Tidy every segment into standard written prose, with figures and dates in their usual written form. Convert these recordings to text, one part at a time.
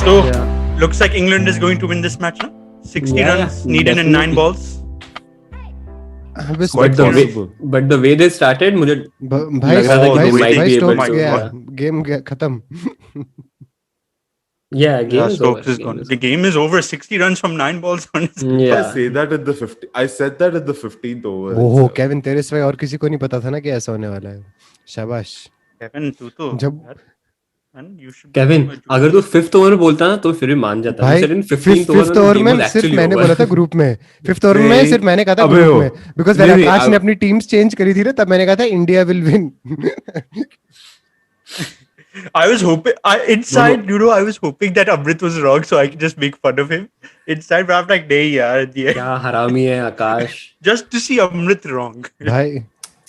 So, Yeah. looks like England is going to win this match, no? 60 runs needed in 9 balls. It's But quite possible. but the way they started, मुझे भाई लग रहा था कि the they way might they- be भाई able Stokes my to. गया, God. Game खत्म. Yeah, game is Stokes over. is gone. The game is over. 60 runs from 9 balls. Hmm. On Yeah. I say that at the 50. I said that at the 15th over. ओहो Kevin, तेरे सिवाय और किसी को नहीं पता था ना कि ऐसा होने वाला है. शाबाश. Kevin, तू तो जब man, you should Kevin, become a junior. अगर तू 5th ओवर में बोलता ना तो फिर भी मान जाता. भाई You said in 15th fifth over over the में game was सिर्फ actually मैंने over. बोला था ग्रुप में. फिफ्थ ओवर में नहीं, सिर्फ मैंने कहा था अबे ग्रुप हो. में, बिकॉज नहीं, नहीं, आकाश ने अब- अपनी टीम्स चेंज करी थी ना, तब मैंने कहा था India will win. I was hoping, inside, I was hoping that Amrit was wrong so I could just make fun of him. Inside, but I'm like, nahi yaar, yeah. क्या हरामी है आकाश. Just to see Amrit wrong. भाई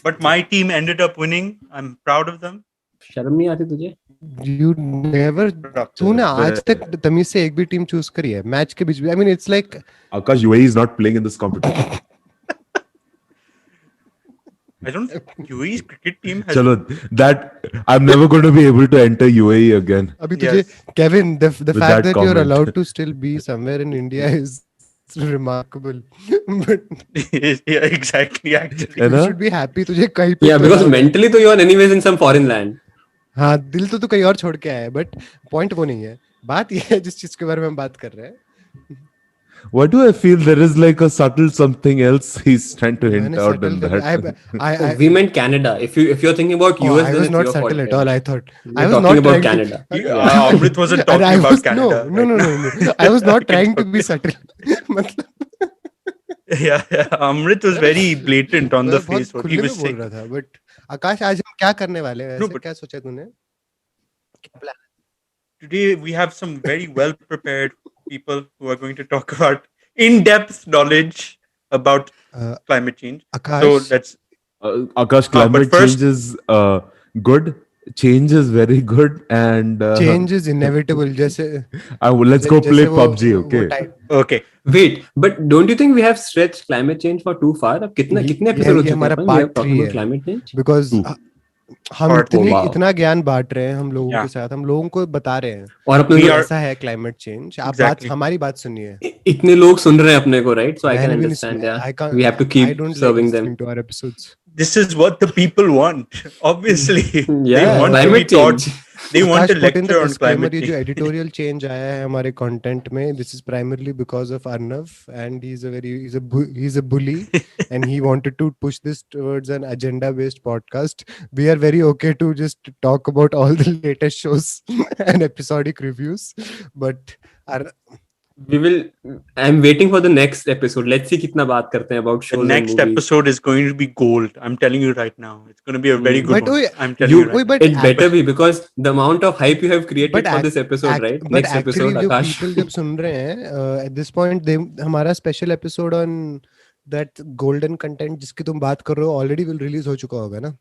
But my team ended up winning. I'm proud of them. शर्म नहीं आती तुझे? You never, तूने आज तक तमीज से एक भी टीम चूज करी है मैच के बीच में? I mean it's like Akash, UAE is not playing in this competition. I don't think UAE's cricket team has. Chalo, that I'm never going to be able to enter UAE again. अभी तुझे Yes. Kevin, the With fact that that you're comment. allowed to still be somewhere in India is remarkable. But Yeah, exactly. Actually, है you ना? should be happy तुझे कहीं पे Yeah, तो because allowed है. mentally तो you are anyways in some foreign land. हाँ, दिल तो तू कहीं और छोड़ के आया है, बट पॉइंट वो नहीं है. बात ये है जिस चीज के बारे में हम बात कर रहे हैं. Why do I feel there is like a subtle something else he's trying to hint मैंने out in settle कर that? I We meant Canada. If you're thinking about oh, US, I then was it's not your fault. subtle at all. I thought We're I was talking not about trying Canada. to. Amrit wasn't And talking I about was Canada. no. right now. I was not trying to talk- be subtle. मतलब Yeah. Amrit was very blatant on the मैं बहुत face what he खुले में was बोल saying. रहा था. But आकाश, आज हम क्या करने वाले हैं? No, वैसे but- क्या सोचा तूने? क्या plan है? Today we have some very well prepared people who are going to talk about in-depth knowledge about Uh, climate change. Akash, So let's Akash, but climate first- change is good. Change is very good, and change is inevitable. जैसे let's go play जैसे वो- PUBG. वो Okay. time- okay. Wait, but don't you think we have stretched climate change for too far? अब कितने ये- कितने ये- episode हो ये चुके हमारा हैं? part We are talking 3 about है. climate change. because Two. हम Part- Oh, wow. इतना ज्ञान बांट रहे हैं हम लोगों Yeah. के साथ, हम लोगों को बता रहे हैं और अपने We जो- are- ऐसा है क्लाइमेट चेंज. आप Exactly. बात, हमारी बात सुनिए. इतने लोग सुन रहे हैं अपने को, right? So I can मैंने भी नहीं understand. सुना. Yeah, I can't- we have to I keep don't like serving them. listening to our episodes. This is what the people want. Obviously, they Yeah, want to be climate taught. change. They want to Akash put in the lecture on disclaimer, climate ये जो change. editorial change आया है हमारे content में, this is primarily because of Arnav, and he's a bully and he wanted to push this towards an agenda based podcast. We are very okay to just talk about all the latest shows and episodic reviews, but We will. I'm waiting for the next episode. Let's see कितना बात करते हैं about The shows and next movies. episode is going to be gold. I'm telling you right now. It's going to be a very good But one. wait, I'm telling you right now. but It better be, because the amount of hype you have created But for act- this episode, right? but Next actually episode, जो Akash. people जब सुन रहे हैं at this point, they हमारा special episode on that golden content जिसकी तुम बात कर रहे हो already will release हो चुका होगा ना?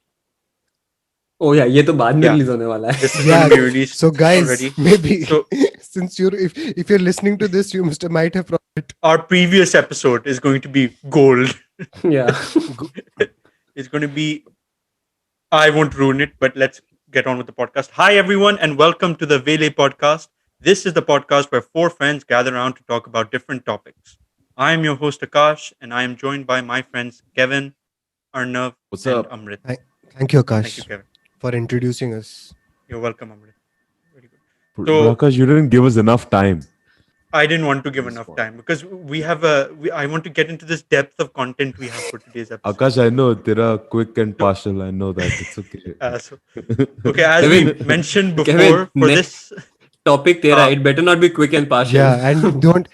Oh yeah, ये तो बाद में Yeah. release होने वाला है. This is Yeah, going to be released So guys, already. maybe So since if you're listening to this, you might have our previous episode is going to be gold. Yeah. It's going to be. I won't ruin it, but let's get on with the podcast. Hi everyone, and welcome to the Vele podcast. This is the podcast where 4 friends gather around to talk about different topics. I am your host Akash, and I am joined by my friends Kevin, Arnav, What's and up? Amrit. Thank you, Akash, Thank you, Kevin. for introducing us. You're welcome, Amrit. Very good. But So- Akash, you didn't give us enough time. I didn't want to give That's enough fine. time because we have I want to get into this depth of content we have for today's episode. Akash, I know tera quick and partial. I know that. It's okay. Okay, as Kevin, we mentioned before, Kevin, for next- this, Topic तेरा. It better not be quick and partial. Yeah, and don't.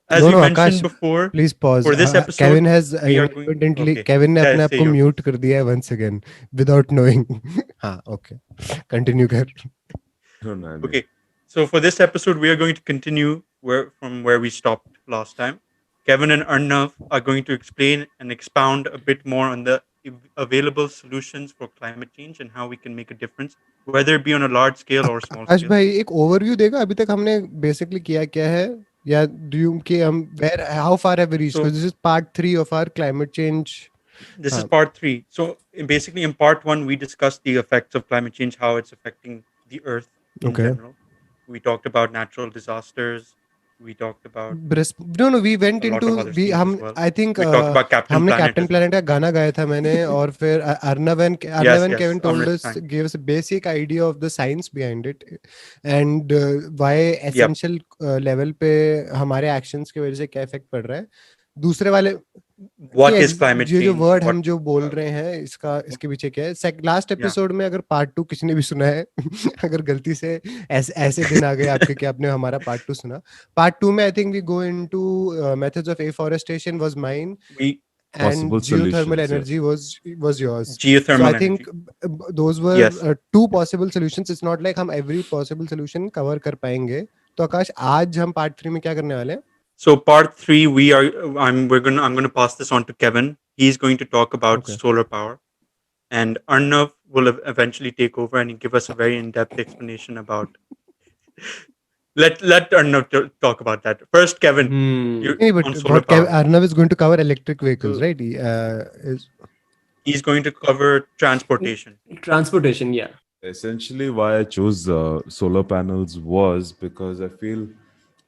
as No, we no, mentioned Akash, before, Please pause. For this episode, Kevin has we are going- inadvertently. okay. Kevin ने Yeah, अपने आप say को yours. mute कर दिया है once again without knowing. हाँ, okay. Continue कर. No, no, no. okay. So for this episode, we are going to continue from where we stopped last time. Kevin and Arnav are going to explain and expound a bit more on the available solutions for climate change and how we can make a difference, whether it be on a large scale or small Akash scale. भाई एक overview देगा अभी तक हमने basically किया क्या है, या do you कि हम where how far have we reached? So- Because this is part 3 of our climate change. This is part 3. So basically, in part 1, we discussed the effects of climate change, how it's affecting the Earth in Okay. general. We talked about natural disasters. We talked about no, we went a lot into of other we scenes हम as well. I think We talked about Captain हमने Planet captain as well. Planet का गाना गाया था मैंने और फिर Arnav Yes, and yes, Kevin told Amrit us, sang. gave us a basic idea of the science behind it and why Yep. essential level पे हमारे actions की वजह से क्या effect पड़ रहा है दूसरे वाले कि What is climate ये जो change? वर्ड What हम जो बोल uh, रहे हैं इसके पीछे क्या है लास्ट yeah. एपिसोड में अगर पार्ट 2 किसी ने भी सुना है अगर गलती से ऐसे दिन आ गए आपके कि आपने हमारा पार्ट 2 सुना पार्ट 2 में I think we go into methods of afforestation was mine We and Possible geothermal solutions. Yeah. energy was yours. So I geothermal think energy. those were Yes. two possible solutions. It's not like हम every possible solution cover कर पाएंगे. तो आकाश आज हम part 3 में क्या करने वाले हैं? So part three, I'm gonna pass this on to Kevin. He's going to talk about Okay. solar power, and Arnav will eventually take over and give us a very in-depth explanation about. Let Arnav talk about that first. Kevin, you नहीं, but on solar बहुत power. Arnav is going to cover electric vehicles, So, right? Is He's going to cover transportation. transportation, yeah. Essentially, why I chose solar panels was because I feel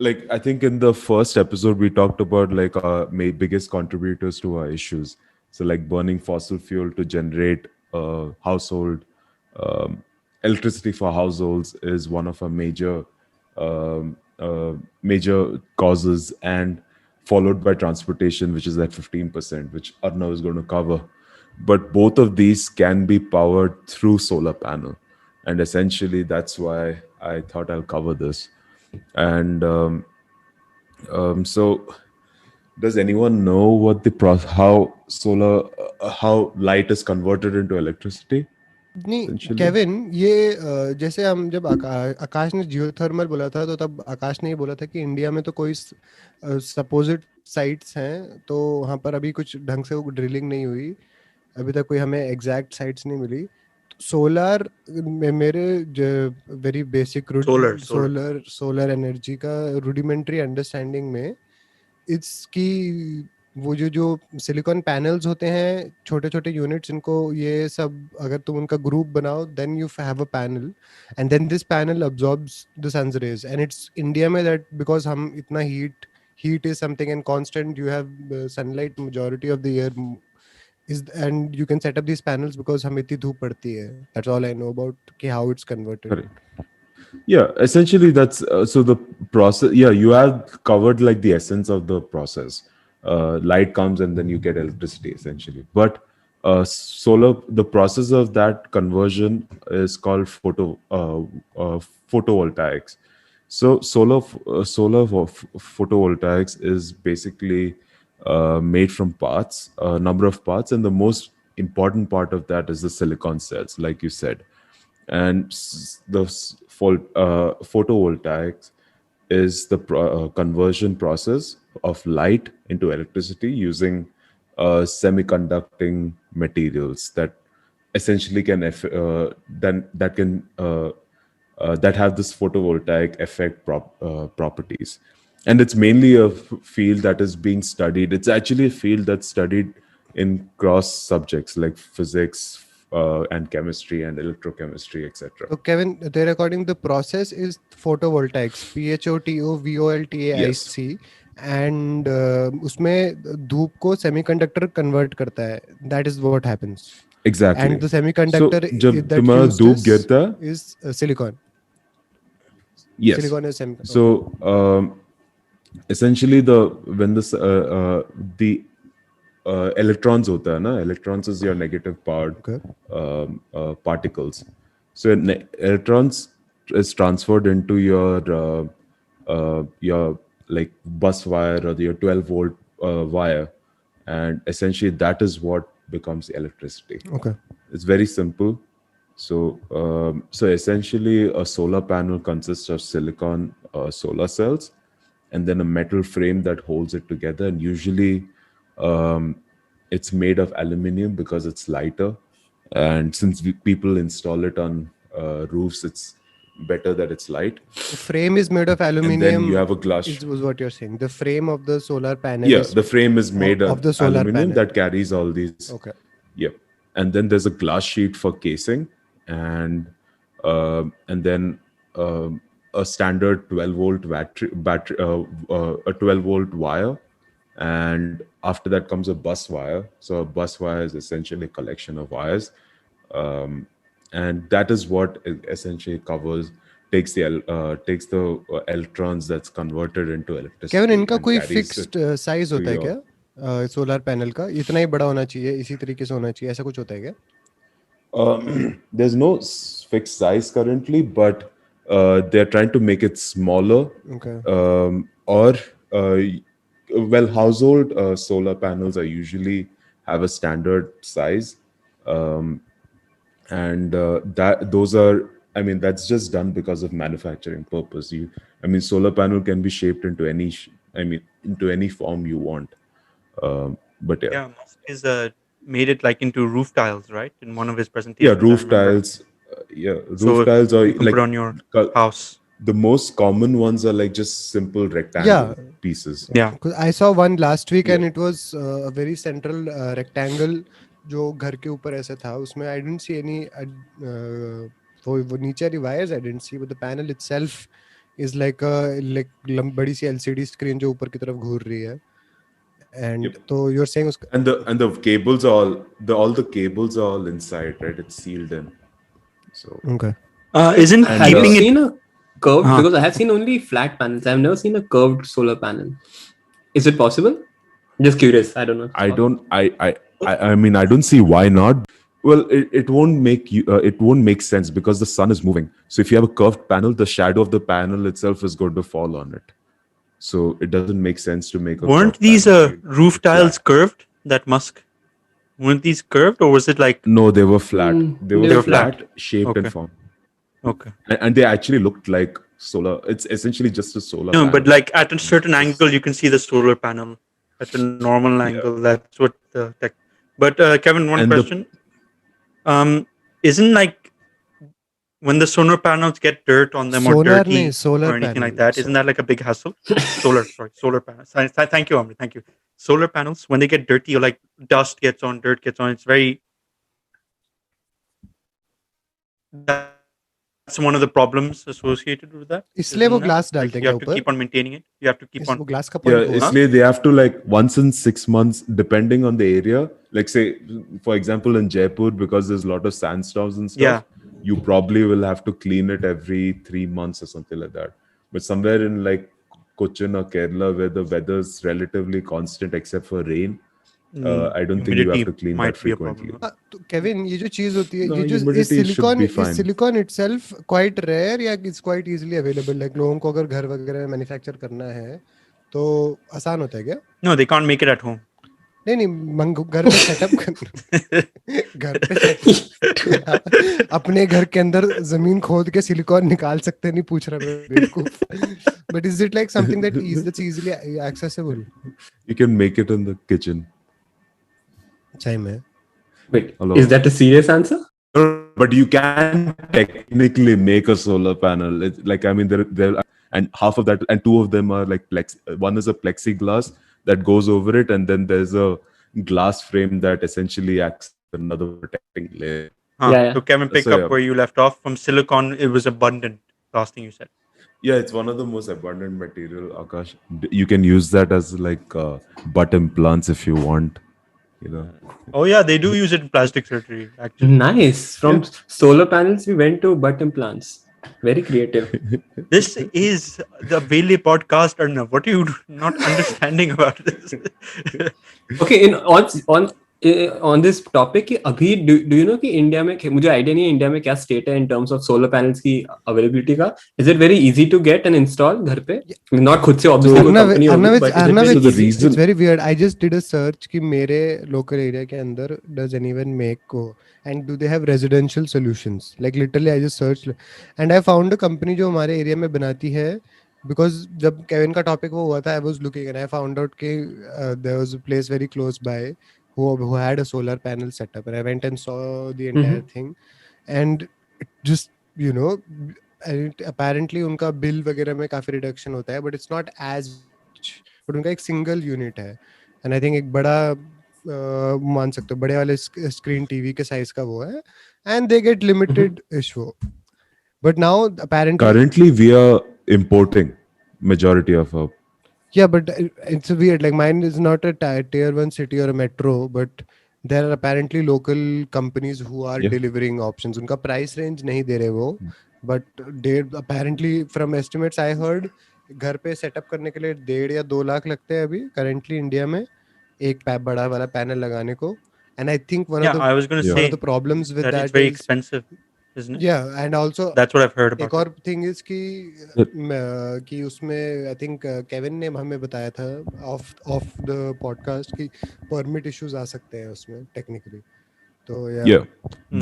like I think in the first episode we talked about like our biggest contributors to our issues. So like burning fossil fuel to generate household um, electricity for households is one of our major causes, and followed by transportation, which is at 15%, which Arnav is going to cover. But both of these can be powered through solar panel, and essentially that's why I thought I'll cover this. And so, does anyone know what how light is converted into electricity? नहीं Essentially, Kevin ये जैसे हम जब आकाश ने geothermal बोला था तो तब आकाश ने ये बोला था कि इंडिया में तो कोई सपोजिट साइट्स हैं तो वहाँ पर अभी कुछ ढंग से वो ड्रिलिंग नहीं हुई अभी तक कोई हमें एग्जैक्ट साइट्स नहीं मिली सोलर मेरे very basic Solar. Solar energy का रूडिमेंट्री अंडरस्टैंडिंग में इट्स की वो जो सिलिकॉन पैनल्स होते हैं छोटे छोटे यूनिट्स इनको ये सब अगर तुम उनका ग्रुप बनाओ then you have a panel and then this panel absorbs the sun's rays and it's India में दैट बिकॉज हम इतना heat is something and constant you have sunlight majority of the year is and you can set up these panels because हम इतनी धूप पड़ती है that's all I know about कि how it's converted. correct. Yeah, essentially that's so the process. Yeah, you have covered like the essence of the process. Light comes and then you get electricity essentially. But the process of that conversion is called photovoltaics. So photovoltaics is basically made from parts, a number of parts, and the most important part of that is the silicon cells, like you said. And photovoltaics is the conversion process of light into electricity using semiconducting materials that essentially that have this photovoltaic effect properties. And it's mainly a field that is being studied. It's actually a field that's studied in cross subjects like physics and chemistry and electrochemistry, etc. So Kevin, their according the process is photovoltaics, Yes, PHOTOVOLTAIC, and उसमें धूप को semiconductor convert करता है. That is what happens. And exactly. the So semiconductor जब that तुम्हारा used धूप गिरता है, is silicon. yes. Silicon is semiconductor. So essentially the electrons होता है ना, electrons is your negative Okay. particles. So electrons is transferred into your like bus wire or your 12-volt wire, and essentially that is what becomes electricity. Okay. It's very simple. So essentially a solar panel consists of silicon solar cells and then a metal frame that holds it together, and usually it's made of aluminum because it's lighter, and since people install it on roofs, it's better that it's light. The frame is made of And then aluminum. you have a glass. Is what you're saying. The frame of the solar panel Yeah, is the frame is made of the solar aluminum panel. that carries all these. Okay. Yeah, and then there's a glass sheet for casing, and then a standard 12-volt battery, a 12-volt wire, and after that comes a bus wire. So a bus wire is essentially a collection of wires, and that is what essentially takes the electrons that's converted into electricity Kevin इनका and कोई carries it fixed size to होता है your क्या solar panel का इतना ही बड़ा होना चाहिए इसी तरीके से होना चाहिए ऐसा कुछ होता है क्या there's no fixed size currently, but they're trying to make it smaller. Okay. Or well, household solar panels are usually have a standard size, and that those are. I mean, that's just done because of manufacturing purpose. Solar panel can be shaped into any. Into any form you want. But yeah. Yeah, Musk is made it like into roof tiles, right? In one of his Yeah, presentations, I roof remember. tiles. Roof So tiles are you can like put on your co- house. the most common ones are like just simple rectangle pieces. Yeah. 'Cause I saw one last week and Yeah. it was a very central rectangle जो घर के ऊपर ऐसे था उसमें I didn't see any वो नीचे वाली wires I didn't see, but the panel itself is like a बड़ी सी LCD screen जो ऊपर की तरफ घूर रही है. And Yep. तो you're saying उसका And the cables are all the cables are all inside, right? It's sealed in. So okay. Isn't And, Have you keeping it? seen a curved? Uh-huh. Because I have seen only flat panels. I've never seen a curved solar panel. Is it possible? Just curious. I don't know. I don't see why not. Well, it won't make sense because the sun is moving. So if you have a curved panel, the shadow of the panel itself is going to fall on it. So it doesn't make sense to make a Weren't curved these panel. roof Flat. tiles curved? That Musk. Weren't these curved, or was it like No, they were flat. They they were were flat, shaped Okay. and formed. okay? And they actually looked like solar. It's essentially just a solar No, panel. but like at a certain Just- angle, you can see the solar panel. At a normal angle, that's what the tech. But Kevin, one And the- question. Isn't like when the solar panels get dirt on them or Solar dirty नहीं, solar or anything like panel. that, isn't that like a big hassle? Solar panels. Thank you, Amrit. Thank you. Solar panels, when they get dirty or like dust gets on, dirt gets on, it's very. That's one of the problems associated with that. इसलिए वो isn't that? glass Like डालते हैं you क्या have to ऊपर keep on maintaining it. You have to keep on. वो glass का Yeah, point वो इसलिए they have to like once in 6 months, depending on the area. Like say, for example, in Jaipur, because there's a lot of sandstorms and stuff, Yeah. you probably will have to clean it every 3 months or something like that. But somewhere in like Cochin or Kerala, where the weather's relatively constant except for rain, I don't think you have to clean might that be a frequently. problem. तो Kevin ये जो चीज होती है No, ये जो humidity should be fine. Silicon itself quite rare या it's quite easily available like लोगों को अगर घर वगैरह में मैन्युफैक्चर करना है तो आसान होता है क्या No, they can't make it at home. नहीं घर पे सेटअप करना घर पे setup- अपने घर के अंदर जमीन खोद के सिलिकॉन निकाल सकते नहीं पूछ रहा मैं बेवकूफ but is it like something that's easily accessible You can make it in the kitchen. सही में Wait, Hello. is that a serious answer? But you can technically make a solar panel. It's like there, and half of that, and two of them are like one is a plexiglass that goes over it, and then there's a glass frame that essentially acts as another protecting layer. Yeah. So Kevin, pick So, up yeah. where you left off. From silicon, it was abundant. Last thing you said. Yeah, it's one of the most abundant material, Akash. You can use that as like butt implants if you want. You know. Oh yeah, they do use it in plastic surgery. Actually, Nice. From solar panels, we went to butt implants. Very creative. this is the Vele podcast, Arnav. What are you not understanding about this? Okay, on this topic, कि अभी do you know कि India में मुझे idea नहीं है India में क्या state है in terms of solar panels की availability का. Is it very easy to get and install घर पे? Not खुद से obviously कोई company होगी, but is it very the easy? reason- it's very weird. I just did a search कि मेरे local area के अंदर does anyone make को and do they have residential solutions? Like literally I just searched and I found a company जो हमारे area में बनाती है because जब केविन का topic वो हुआ था I was looking and I found out कि there was a place very close by who had a solar panel setup and I went and saw the entire thing and it just you know and apparently उनका bill वगैरह में काफी reduction होता है but it's not as much but उनका एक single unit है and I think एक बड़ा मान सकते हो बड़े वाले screen TV के size का वो है and they get limited issue But now apparently, Currently, we are importing majority of our. yeah, but it's weird. Like mine is not a tier one city or a metro, but there are apparently local companies who are Yeah. delivering options. उनका price range नहीं दे रहे वो, but they apparently from estimates I heard घर पे setup करने के लिए 1.5 या 2 लाख लगते हैं अभी currently इंडिया में एक बड़ा वाला पैनल लगाने को. And I think Yeah, I was going to Yeah. one of say the problems with that it's that very is, expensive, isn't it? yeah, and also That's what I've heard एक about it. और thing is That- कि उसमें आई think Kevin ने हमें बताया था of of the podcast कि permit issues आ सकते हैं उसमें टेक्निकली. तो या Yeah.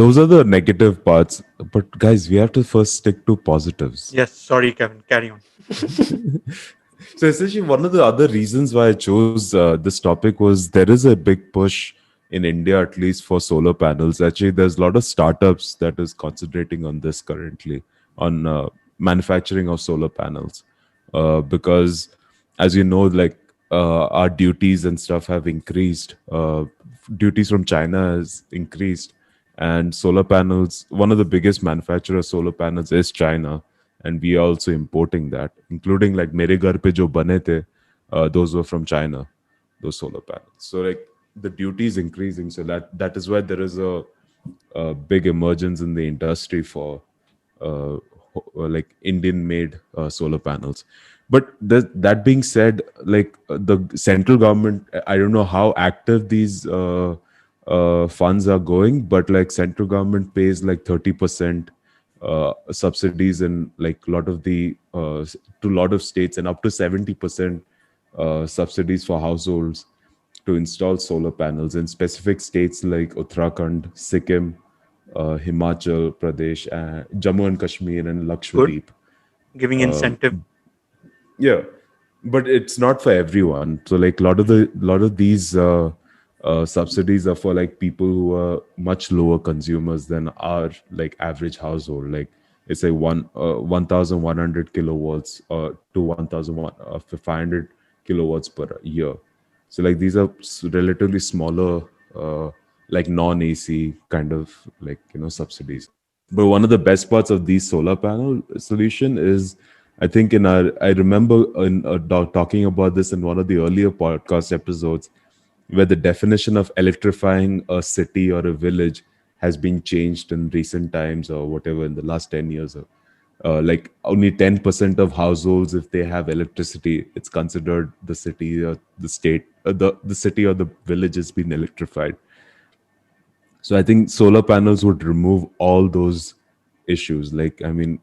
Those are the negative parts. But guys, we have to first stick to positives. Yes, sorry, Kevin. Carry on. So essentially, one of the other reasons why I chose this topic was there is a big push in India, at least for solar panels. Actually, there's a lot of startups that is concentrating on this currently, on manufacturing of solar panels, because as you know, like our duties and stuff have increased. Duties from China has increased, and solar panels. One of the biggest manufacturers of solar panels is China, and we are also importing that, including like mere ghar pe jo bane the, those were from China, those solar panels. So like the duty is increasing, so that is why there is a big emergence in the industry for like Indian made solar panels. But that being said, like the central government, I don't know how active these funds are going, but like central government pays like 30% subsidies in like a lot of the to a lot of states, and up to 70% subsidies for households to install solar panels in specific states like Uttarakhand, Sikkim, Himachal Pradesh, Jammu and Kashmir, and Good. Lakshadweep. Giving incentive. Yeah, but it's not for everyone. So like a lot of these subsidies are for like people who are much lower consumers than our like average household. Like it's like 1,100 kilowatts to 1,500 kilowatts per year. So like these are relatively smaller, like non-AC kind of like subsidies. But one of the best parts of these solar panel solution is, I think I remember in talking about this in one of the earlier podcast episodes, where the definition of electrifying a city or a village has been changed in recent times or whatever in the last 10 years. Like only 10% of households, if they have electricity, it's considered the city or the state, the city or the village has been electrified. So I think solar panels would remove all those issues. Like, I mean,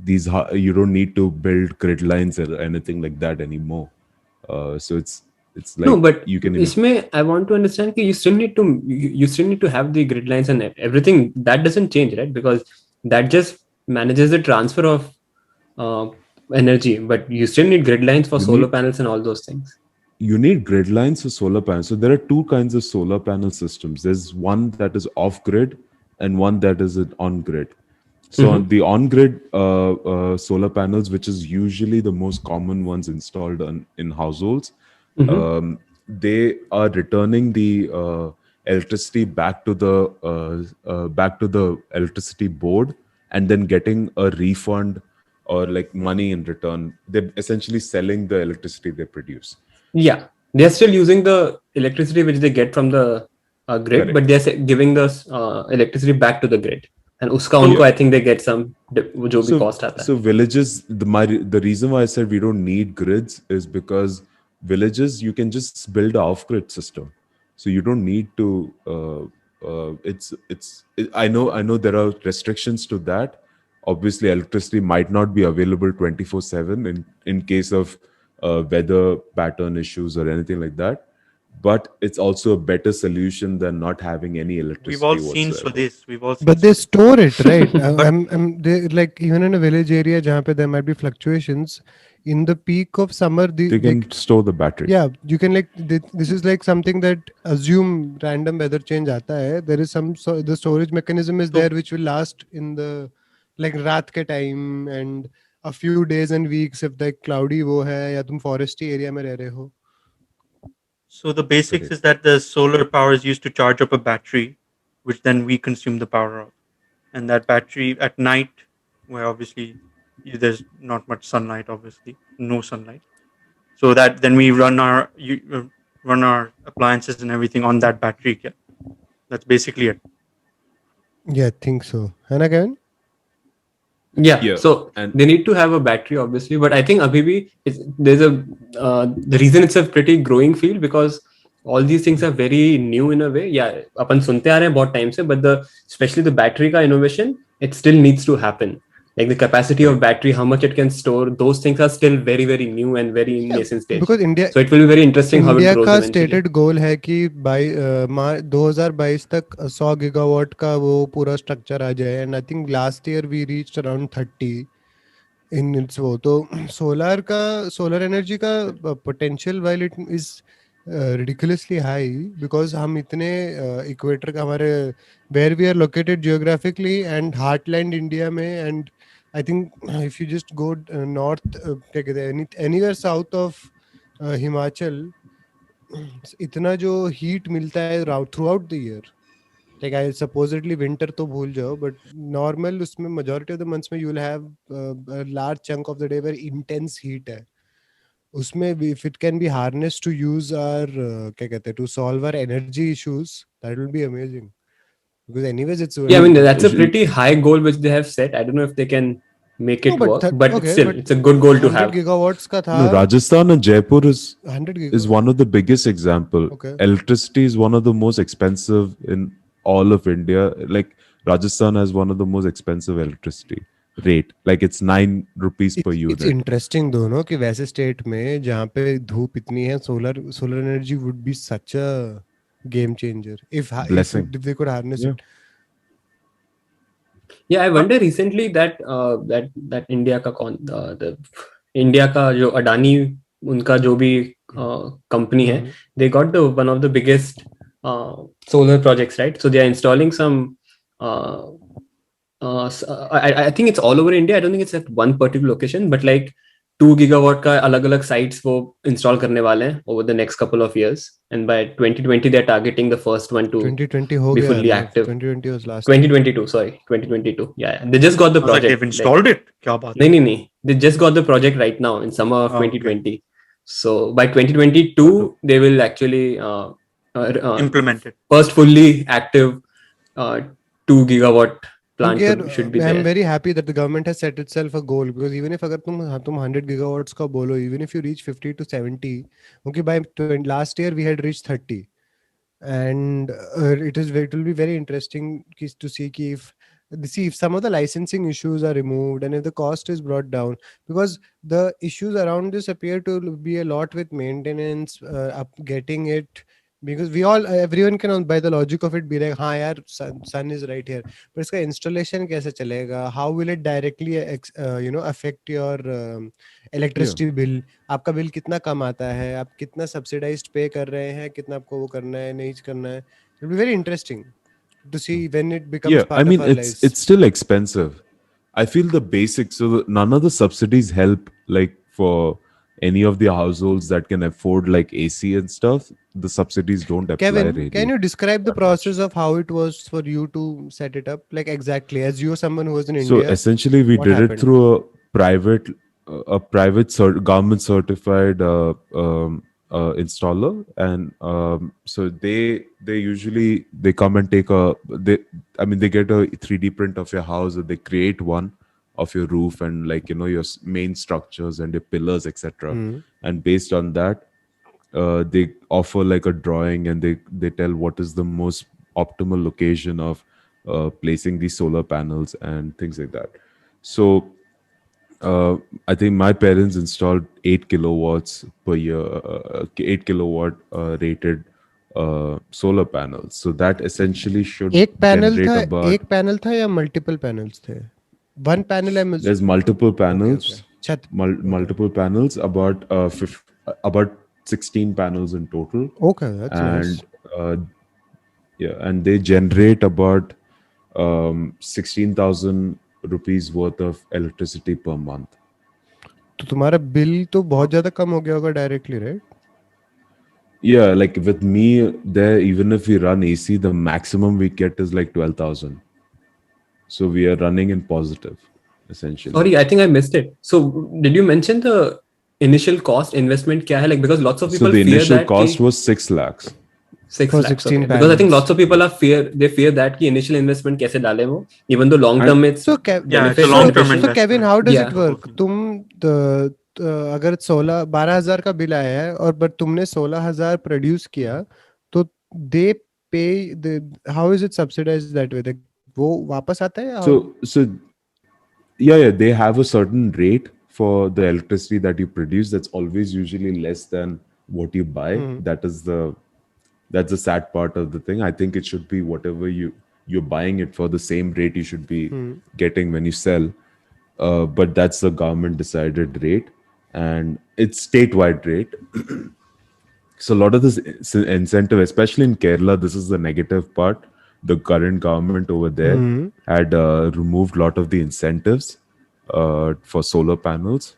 you don't need to build grid lines or anything like that anymore. So it's No, like but you can even. इसमें I want to understand कि you still need to have the grid lines and everything. That doesn't change, right? Because that just manages the transfer of uh, energy, but you still need grid lines for You solar need panels and all those things. you need grid lines for solar panels. So there are two kinds of solar panel systems. There's one that is off grid and one that is on grid. So on the on-grid solar panels, which is usually the most common ones installed in households, they are returning the electricity back to the electricity board, and then getting a refund or like money in return. They're essentially selling the electricity they produce. Yeah, they're still using the electricity which they get from the grid, but Correct. they're giving the electricity back to the grid. And उसका So उनको I think they get some जो भी So, cost आता है. so villages. The reason why I said we don't need grids is because villages you can just build an off-grid system, so you don't need to. I know there are restrictions to that. Obviously, electricity might not be available 24/7 in case of weather pattern issues or anything like that. But it's also a better solution than not having any we've all electricity seen whatsoever. Swadesh. We've all seen but they Swadesh. store it, right? But They like even in a village area जहाँ पे there might be fluctuations in the peak of summer. They can store the battery. Yeah, you can like this is like something that assume random weather change आता है. There is the storage mechanism is so there which will last in the like रात के time and a few days and weeks if like cloudy वो है या तुम foresty area में रह रहे हो. so the basics Correct. is that the solar power is used to charge up a battery, which then we consume the power of, and that battery at night where obviously there's not much sunlight, obviously no sunlight. So that then we run our appliances and everything on that battery. Yeah, that's basically it. Yeah, I think so. And again, Yeah, Yeah, so and they need to have a battery, obviously, but I think abhi bhi there's a the reason it's a pretty growing field because all these things are very new in a way. Yeah, अपन सुनते आ रहे हैं बहुत time से, but the especially the battery का innovation, it still needs to happen. Like the capacity of correct. battery, how much it can store, those things are still very very new and very in yeah, nascent stage. because India So it will be very interesting how it India grows का eventually. Stated गोल है कि 2022 तक 100 gigawatt का वो पूरा structure आ जाए and I think last year we reached around 30 in its वो तो सोलर एनर्जी का potential while it is ridiculously high because हम इतने इक्वेटर का हमारे where we are located geographically and heartland India में and I think if you just go north क्या कहते हैं anywhere south of हिमाचल इतना जो हीट मिलता है throughout the year like I supposedly winter तो भूल जाओ बट नॉर्मल उसमें मेजॉरिटी ऑफ द मंथ्स में you will have large chunk of the day where intense heat है उसमें if it can be harness to use our क्या कहते हैं to solve our energy issues that will be amazing because anyways it's Yeah, I mean So, that's a pretty high goal which they have set. I don't know if they can make no it but work, but it's okay still but it's a good goal to 100 have. gigawatts का था no, Rajasthan and Jaipur 100 is giga one of the biggest example. okay Electricity is one of the most expensive in all of India. Like Rajasthan has one of the most expensive electricity rate. Like it's 9 rupees per it's unit. Interesting दोनों कि वैसे state में जहाँ पे धूप इतनी है solar energy would be such a game changer Blessing. if they could harness Yeah. it Yeah, I wonder recently that that India का कौन the India का जो अडानी उनका जो भी company है, they got the one of the biggest solar projects, right? So they are installing some. I think it's all over India. I don't think it's at one particular location, but like 2 gigawatt का अलग-अलग sites वो install करने वाले हैं over the next couple of years, and by 2020 they're targeting the first one to 2020 हो be गया fully ना active. 2020 was last year 2022, sorry, 2022. Yeah, they just got the I was like, project. they've installed it. Kya baat No, no, no. They just got the project right now in summer of hai? Okay. 2020. So by 2022, they will actually Implement it. first fully active 2 gigawatt plant क्योंकि should be यार I am there. Very happy that the government has set itself a goal because even if अगर तुम 100 gigawatts का बोलो even if you reach 50 to 70 क्योंकि by last year we had reach 30 and it will be very interesting to see if some of the licensing issues are removed and if the cost is brought down because the issues around this appear to be a lot with maintenance up getting it because everyone can by the logic of it be like हाँ यार sun is right here but इसका installation कैसे चलेगा how will it directly affect your electricity bill आपका bill कितना कम आता है आप कितना सब्सिडाइज्ड पे कर रहे हैं कितना आपको वो करना है नहीं करना है it will be very interesting to see when it becomes Yeah, I part mean of our it's lives. it's still expensive. I feel the basics, so none of the subsidies help like for any of the households that can afford like AC and stuff. The subsidies don't apply Kevin, really. can you describe the that much. process of how it was for you to set it up? Like exactly, as you're someone who was in So India, essentially, we what did it happened? through a private government certified installer, and so they usually they come and take they get a 3D print of your house, or they create one of your roof and like your main structures and your pillars, etc. And based on that, they offer like a drawing, and they tell what is the most optimal location of placing these solar panels and things like that. So I think my parents installed 8 kilowatts per year, 8 kilowatt rated solar panels. So that essentially should एक panel generate था about. एक panel था या multiple panels थे one panel है There's multiple panels, छत multiple panels, about 16 panels in total, okay that's nice and and they generate about 16,000 rupees worth of electricity per month. तो तुम्हारा bill तो बहुत ज्यादा कम हो गया होगा directly right Yeah, like with me there, even if we run AC, the maximum we get is like 12,000. So we are running in positive. essentially. Sorry, I think I missed it. So did you mention the initial cost investment kya hai? Like, because lots of So people the fear initial that cost ki was 6 lakhs. 6 for lakhs. 16 Okay. Because I think lots panels. of people they fear that ki initial investment kaise dale wo, even though long And term it's Yeah, it's a benefit long-term beneficial. So Kevin, investment. how does it Yeah. The whole work? thing. तुम अगर 12,000 का bill आया है और but तुमने 16,000 produce किया तो दे पे how is it subsidised that way वो वापस आता है how? so yeah, they have a certain rate for the electricity that you produce that's always usually less than what you buy. That's the sad part of the thing. I think it should be whatever you're buying it for, the same rate you should be getting when you sell. But that's the government decided rate, and it's statewide rate. So a lot of this incentive, especially in Kerala, this is the negative part. The current government over there had removed a lot of the incentives for solar panels,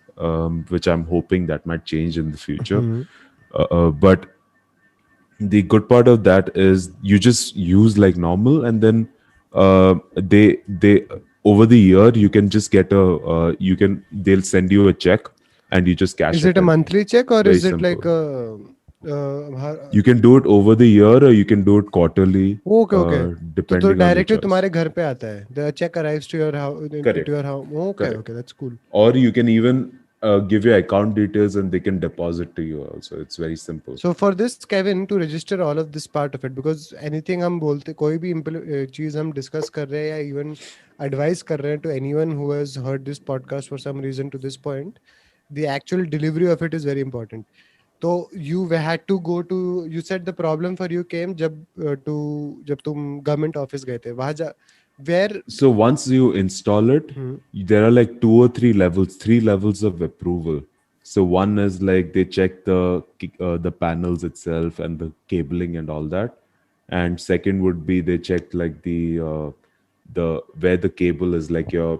which I'm hoping that might change in the future. But the good part of that is you just use like normal, and then they over the year you can just get a they'll send you a check and you just cash Is it it a in. monthly check or Very is it like simple. a You can do it over the year or you can do it quarterly, okay तो depending on your directly choice. तुम्हारे घर पे आता है the check arrives to your house Correct. to your house okay Correct. okay that's cool. Or you can even give your account details and they can deposit to you also. It's very simple. So for this Kevin to register all of this part of it because anything हम बोलते कोई भी चीज हम discuss कर रहे हैं या even advise कर रहे हैं to anyone who has heard this podcast for some reason to this point, the actual delivery of it is very important. So you had to go to, you said the problem for you came जब तुम government office गए थे वहाँ where So once you install it, there are like three levels of approval. So one is like they check the panels itself and the cabling and all that, and second would be they check like the where the cable is, like your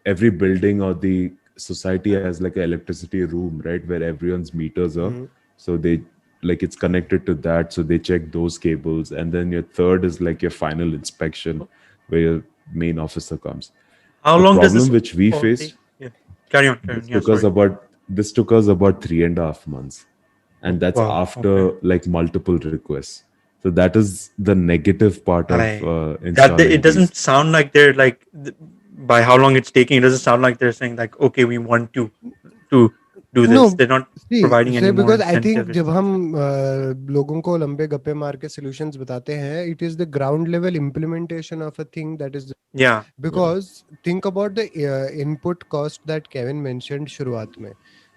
every building or the society has like an electricity room, right, where everyone's meters are. So they like it's connected to that, so they check those cables, and then your third is like your final inspection where your main officer comes. How The long does this problem which we all take? faced, Yeah. Carry on. this Yeah, took us sorry. about this took us about 3.5 months, and that's Wow. after Okay. like multiple requests. So that is the negative part of That installing it doesn't these. sound like they're like by how long it's taking. It doesn't sound like they're saying like, okay, we want to do this. No, They're not see, providing any say more because I incentive. think It's जब just हम लोगों को लंबे गप्पे मार के solutions बताते हैं, it is the ground level implementation of a thing that is yeah. because think about the input cost that Kevin mentioned शुरुआत में.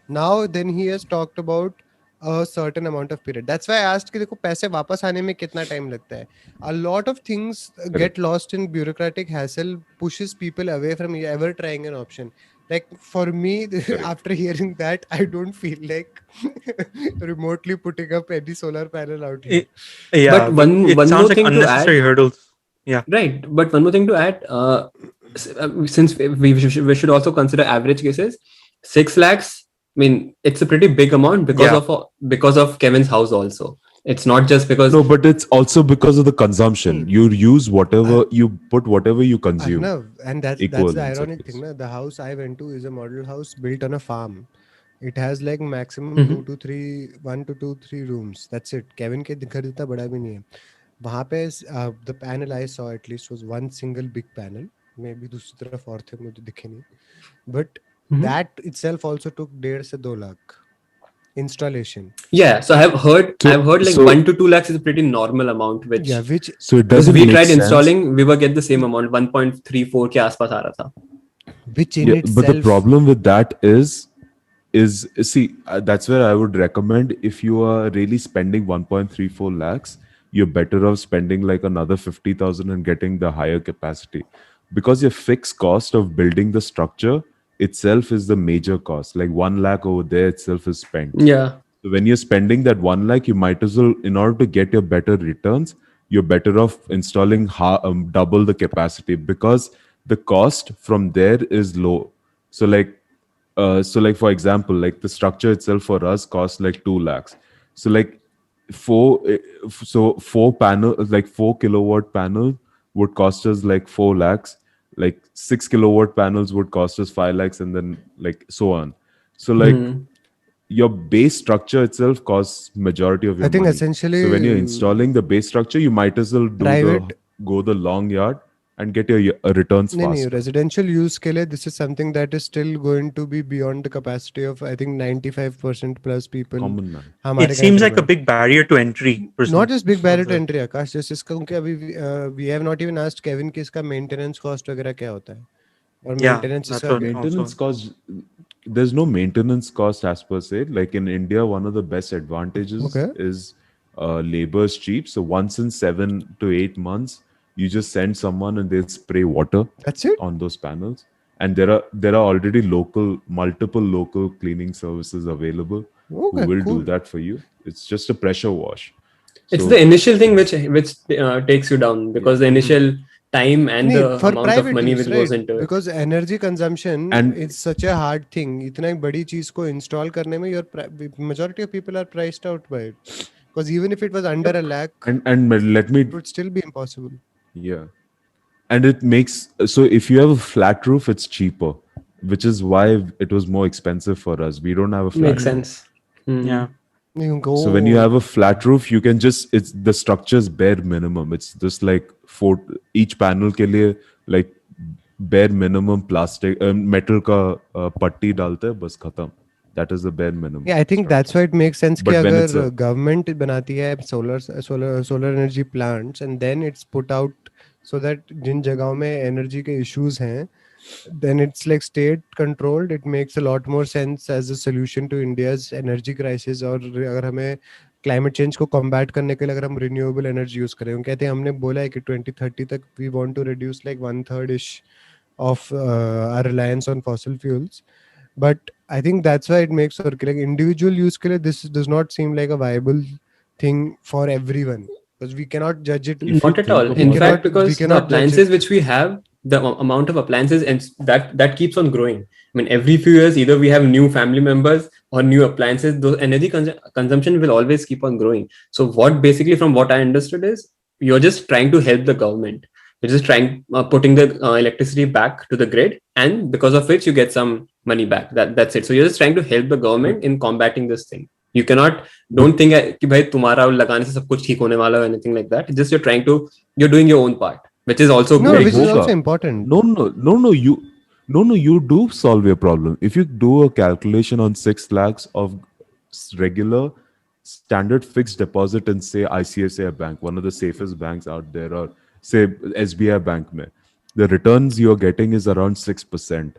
Now then he has talked about a certain amount of period. That's why I asked कि देखो पैसे वापस आने में कितना time लगता है. A lot of things get lost in bureaucratic hassle, pushes people away from ever trying an option. Like for me, after hearing that, I don't feel like remotely putting up any solar panel out here. Yeah, But but it one sounds more like thing to unnecessary add. hurdles. Yeah. Right. But one more thing to add, since we should also consider average cases, 6 lakhs. I mean, it's a pretty big amount Yeah. because of Kevin's house also. It's not just because No, but it's also because of the consumption. You use whatever you put, whatever you consume. Arnav, and that's the Equivalence at ironic thing. least. Na? The house I went to is a model house built on a farm. It has like maximum Mhm. 2 to 3, 1 to 2, 3 rooms. That's it. Kevin के घर जितना बड़ा भी नहीं है. वहाँ पे the panel I saw at least was one single big panel. Maybe दूसरी तरफ और थे मुझे दिखे नहीं. But that itself also took 1.5 से 2 lakh installation. Yeah, so I've heard like So 1 to 2 lakhs is a pretty normal amount, which Yeah, which so it because doesn't we make tried sense. installing, we were get the same amount, 1.34 के आसपास आ रहा था. in Yeah, but the itself. problem with that is see that's where I would recommend, if you are really spending 1.34 lakhs, you're better off spending like another 50,000 and getting the higher capacity, because your fixed cost of building the structure itself is the major cost. Like 1 lakh over there itself is spent. Yeah. So when you're spending that 1 lakh, you might as well, in order to get your better returns, you're better off installing double the capacity, because the cost from there is low. So like for example, like the structure itself for us costs like 2 lakhs. So like four panel, like 4 kilowatt panel would cost us like 4 lakhs. like 6 kilowatt panels would cost us 5 lakhs, and then like so on. So like your base structure itself costs majority of I your think money. So when you're essentially installing the base structure, you might as well private go the long yard and get your returns नहीं नहीं faster. residential use के लिए this is something that is still going to be beyond the capacity of I think 95% plus people Common man. It हमारे seems country like a में. big barrier to entry, Not personally. just big barrier Of to the- entry Akash, just इसका क्योंकि अभी we have not even asked Kevin कि इसका maintenance cost वगैरह क्या होता है और Yeah, maintenance that's इसका what Maintenance also. cost, there's no maintenance cost as per se. Like in India, one of the best advantages okay is labor is cheap. So once in 7 to 8 months, you just send someone and they'll spray water that's it. on those panels. And there are already multiple local cleaning services available who Okay, will do cool. that for you. It's just a pressure wash. It's So the initial thing which takes you down, because the initial time and नहीं, the for amount of private money use, which right? goes into it. Because energy consumption and is such a hard thing. इतना एक बड़ी चीज को install करने में majority of people are priced out by it. Because even if it was under a lakh, let me it would still be impossible. yeah. And it makes so if you have a flat roof, it's cheaper, which is why it was more expensive for us. We don't have a flat Makes roof. sense. Yeah. You go. So when you have a flat roof, you can just it's the structure's bare minimum. It's just like for each panel के लिए like bare minimum plastic metal का पट्टी डालते हैं बस खत्म. That is the bare minimum. Yeah, I think that's why it makes sense कि But when it's अगर a government बनाती है solar energy plants and then it's put out so that जिन जगहों में energy के issues हैं, then it's like state controlled. It makes a lot more sense as a solution to India's energy crisis. और अगर हमें climate change को combat करने के लिए अगर हम renewable energy use करें, कहते हैं हमने बोला है कि 2030 तक we want to reduce like 1/3 ish of our reliance on fossil fuels. But I think that's why it makes circular like individual use के लिए this does not seem like a viable thing for everyone because we cannot judge it. if you Not at think all. about In it, fact, We because the cannot judge appliances it. which we have, the amount of appliances, and that keeps on growing. I mean, every few years, either we have new family members or new appliances. Those energy consumption will always keep on growing. So, what basically, from what I understood, is you're just trying to help the government. You're just trying putting the electricity back to the grid, and because of which you get some money back. That's it. So you're just trying to help the government in combating this thing. You cannot don't think कि भाई तुम्हारा लगाने से सब कुछ ठीक होने वाला है, anything like that. It's just you're doing your own part, which is also No, very which is good. also important. No, you do solve your problem. If you do a calculation on 6 lakhs of regular standard fixed deposit in say ICICI Bank, one of the safest banks out there, or say SBI Bank mein, the returns you're getting is around 6%.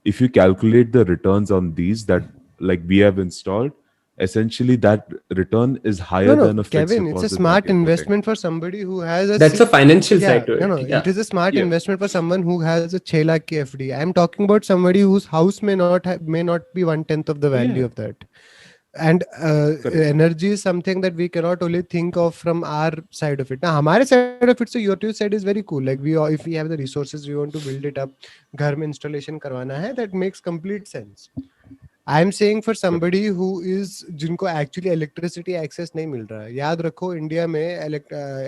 If you calculate the returns on these that like we have installed, essentially that return is higher No, than a fixed Kevin, it's a deposit smart that you're putting. investment for somebody who has a That's a financial side to it. No, Yeah. it is a smart Yeah. investment for someone who has a 6 lakh ki FD. I'm talking about somebody whose house may not be 1/10 of the value Yeah. of that. And Correct. energy is something that we cannot only think of from our side of it. Now, हमारे side of it, so your side is very cool. Like if we have the resources, we want to build it up. घर में installation करवाना है, that makes complete sense. I'm saying for somebody who is जिनको actually electricity access नहीं मिल रहा है. याद रखो इंडिया में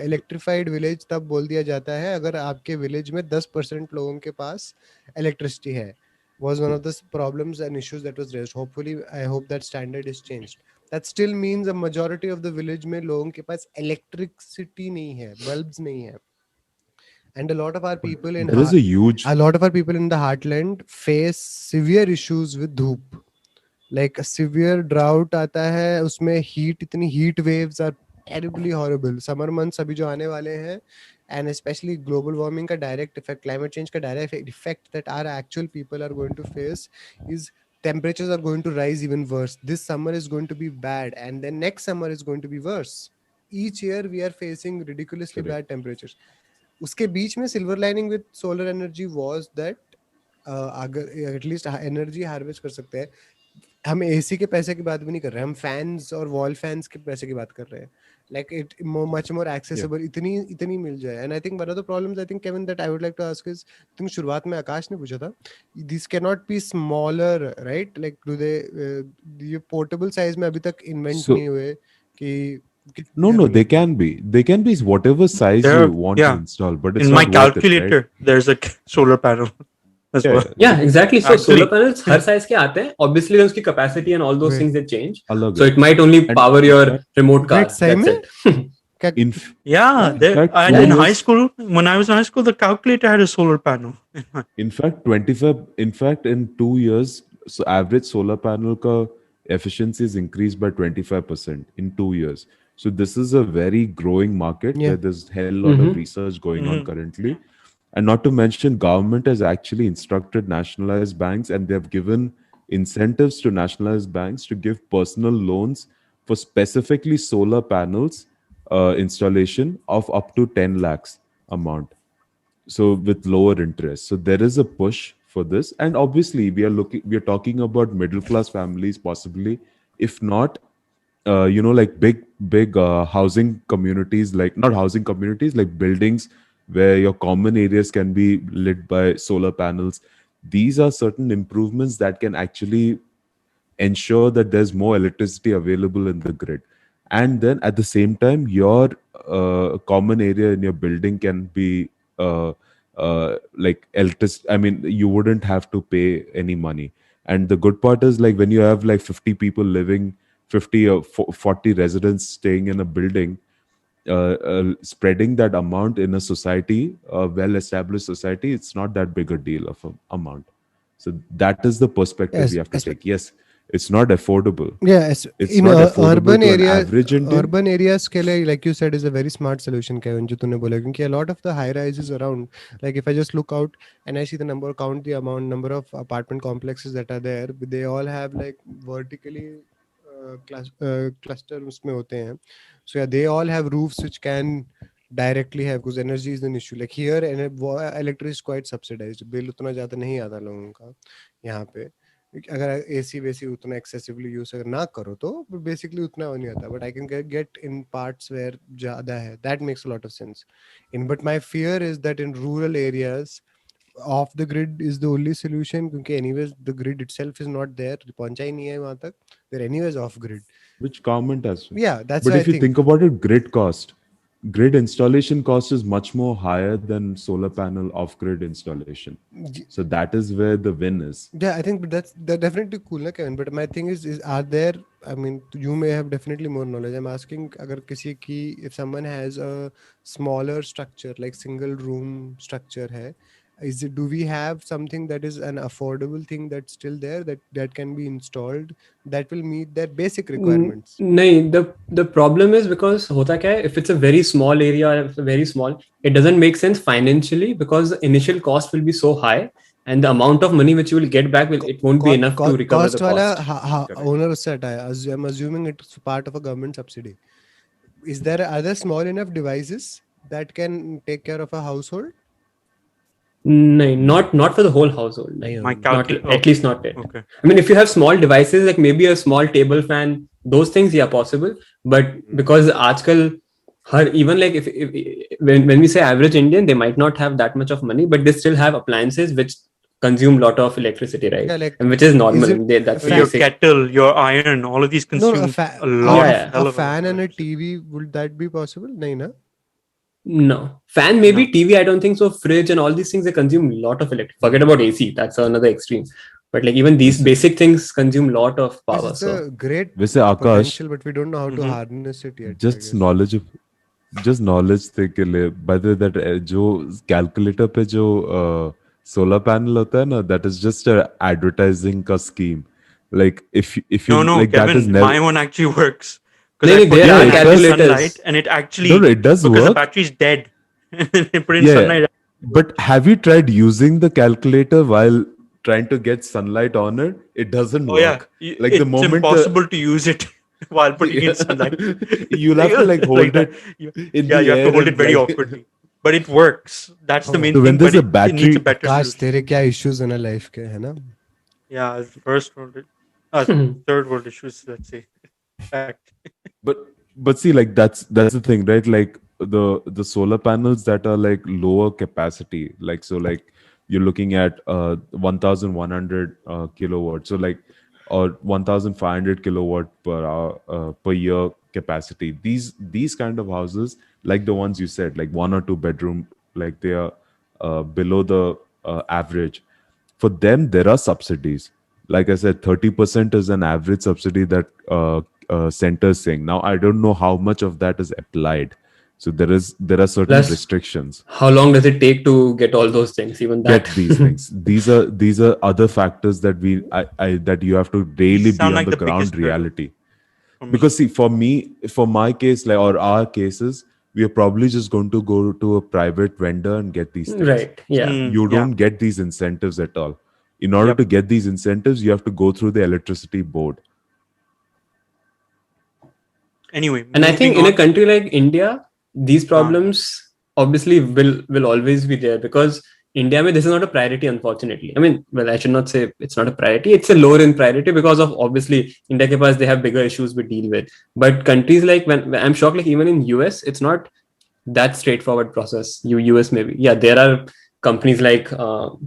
electrified village तब बोल दिया जाता है अगर आपके village में 10% लोगों के पास electricity है. Was one of the problems and issues that was raised. Hopefully, I hope that standard is changed. That still means a majority of the village में लोगों के पास electricity नहीं है, bulbs नहीं है. And a lot of our people in There is a huge a lot of our people in the heartland face severe issues with धूप. Like a severe drought आता है उसमें heat इतनी heat waves are terribly horrible. Summer months अभी जो आने वाले हैं and especially global warming का direct effect, climate change का direct effect that our actual people are going to face is temperatures are going to rise even worse. This summer is going to be bad and then next summer is going to be worse. Each year we are facing ridiculously bad temperatures. उसके बीच में silver lining with solar energy was that अगर at least energy harvest कर सकते हैं. हम AC के पैसे की बात भी नहीं कर रहे हैं, हम फैंस और वॉल फैंस के पैसे की बात कर रहे हैं. Like it much more accessible, इतनी मिल जाए. And I think one of the problems I think Kevin that I would like to ask is, तुम शुरुआत में आकाश ने पूछा था, this can not be smaller right, like do they ये पोर्टेबल साइज में अभी तक इन्वेंट So- नहीं हुए कि No, they can be. They can be whatever size you There, want to yeah. install, but it's In my not worth it, right? calculator, there's a solar panel as Yeah, well. yeah. Yeah, exactly. So solar Actually, panels her size के आते हैं. Obviously, उसकी capacity and all those Wait. things they change. अलग So है. it might only And power in your fact, remote car. Wait, सही That's में? it. क्या- in f- yeah. in There, fact, and two in Yeah. high years. school, when I was in high school, the calculator had a solar panel. In fact, 25. In fact, in 2 years, so average solar panel ka efficiency is increased by 25% in 2 years. So this is a very growing market Yeah. where there's hell lot of Mhm. research going on Mhm. currently. And not to mention, government has actually instructed nationalized banks and they have given incentives to nationalized banks to give personal loans for specifically solar panels installation of up to 10 lakhs amount, so with lower interest. So there is a push for this, and obviously we are talking about middle class families possibly, if not like big housing communities, like not housing communities, like buildings where your common areas can be lit by solar panels. These are certain improvements that can actually ensure that there's more electricity available in the grid, and then at the same time your common area in your building can be like electricity. I mean, you wouldn't have to pay any money. And the good part is, like, when you have like 50 people living, 50 or 40 residents staying in a building, spreading that amount in a society, a well established society, it's not that big a deal of an amount. So that is the perspective we Yes, have to take. Yes, it's not affordable. yes. It's In not affordable urban to an area, average Indian. urban areas के लिए, like you said, is a very smart solution, Kevin, जो तूने बोला, क्योंकि a lot of the high rises around, like if I just look out and I see the number, count the number of apartment complexes that are there, they all have like vertically clusters में होते हैं. So yeah, they all have roofs which can directly have, because energy is an issue. Like here, and electricity is quite subsidized. Bill उतना ज़्यादा नहीं आता लोगों का यहाँ पे. अगर एसी वेसी उतना एक्सेसिवली यूज अगर ना करो तो बेसिकली उतना नहीं आता, but I can get in parts where ज्यादा है, that makes a lot of sense in. But my fear is that in rural areas off the grid is the only solution, क्योंकि anyways the grid itself is not there, पहुंचा ही नहीं है वहां तक, there anyways off grid. Which government has. Yeah, that's But why I if you think. think about it, grid installation cost is much more higher than solar panel off grid installation. So that is where the win is. Yeah, I think that's definitely cool, na, Kevin. But my thing is are there? I mean, you may have definitely more knowledge. I'm asking, अगर किसी की, if someone has a smaller structure like single room structure है, is it, do we have something that is an affordable thing that's still there that can be installed that will meet their basic requirements? नहीं, the problem is because होता क्या है, if it's a very small area, if it's very small, it doesn't make sense financially because the initial cost will be so high and the amount of money which you will get back it won't be enough to recover cost the वाला cost. owner set है. I'm assuming it's part of a government subsidy. Is there other small enough devices that can take care of a household? No, not for the whole household. Like, My not calculator. at least not yet. Okay. I mean, if you have small devices like maybe a small table fan, those things, yeah, possible. But because आजकल even like if when we say average Indian, they might not have that much of money, but they still have appliances which consume lot of electricity, right? Yeah, like, and which is normal. it That's a Your basic. kettle, your iron, all of these No, consume a a lot Yeah, of hell a of fan and a electricity. TV, would that be possible? No, na? No, fan maybe, No. TV I don't think so. Fridge and all these things, they consume a lot of electricity. Forget about AC, that's another extreme. But like even these basic things consume lot of Yes, power. it's So a great वैसे आकाश, potential, but we don't know how to Mhm. harness it yet, I just guess. knowledge just knowledge थे के लिए, by the way, that जो calculator पे जो solar panel होता है ना, that is just a advertising का scheme. Like if you No, like, that is Kevin, never. my one actually works. Because No, I no, put there it are in actual calculators. sunlight and it actually, No, it does because the work. battery is dead. They put it in Yeah, sunlight. but have you tried using the calculator while trying to get sunlight on it? It doesn't Oh, yeah. work. Like the It's moment impossible to use it while putting it in sunlight. you'll have to like hold that. it in Yeah, the you have to air hold it and very like. awkwardly. But it works. That's the Oh. main So when thing. But there's a it needs a battery, better Akash, solution. तेरे क्या issues है ना life के, है ना? Yeah, first world, third world issues, let's say. Fact. but see, like that's the thing, right? Like the solar panels that are like lower capacity, like, so like you're looking at 1100 kilowatts. So like or 1500 kilowatt per hour per year capacity. These kind of houses, like the ones you said, like 1 or 2 bedroom, like they are below the average. For them, there are subsidies. Like I said, 30% is an average subsidy that center is saying. Now I don't know how much of that is applied. So there are certain Plus, restrictions. how long does it take to get all those things? Even that. Get these things. These are other factors that that you have to These daily be sound on like the the biggest ground hurdle reality. for me. Because see, for my case, like, or our cases, we are probably just going to go to a private vendor and get these things. Right. Yeah. You Yeah. don't get these incentives at all. In order Yep. to get these incentives, you have to go through the electricity board. Anyway, And I think moving in a on. country like India, these Ah. problems obviously will always be there, because India, this is not a priority, unfortunately. I mean, well, I should not say it's not a priority. It's a lower in priority because of, obviously, India ke paas they have bigger issues we deal with. But countries like, when I'm shocked, like even in US, it's not that straightforward process. US maybe, yeah, there are companies like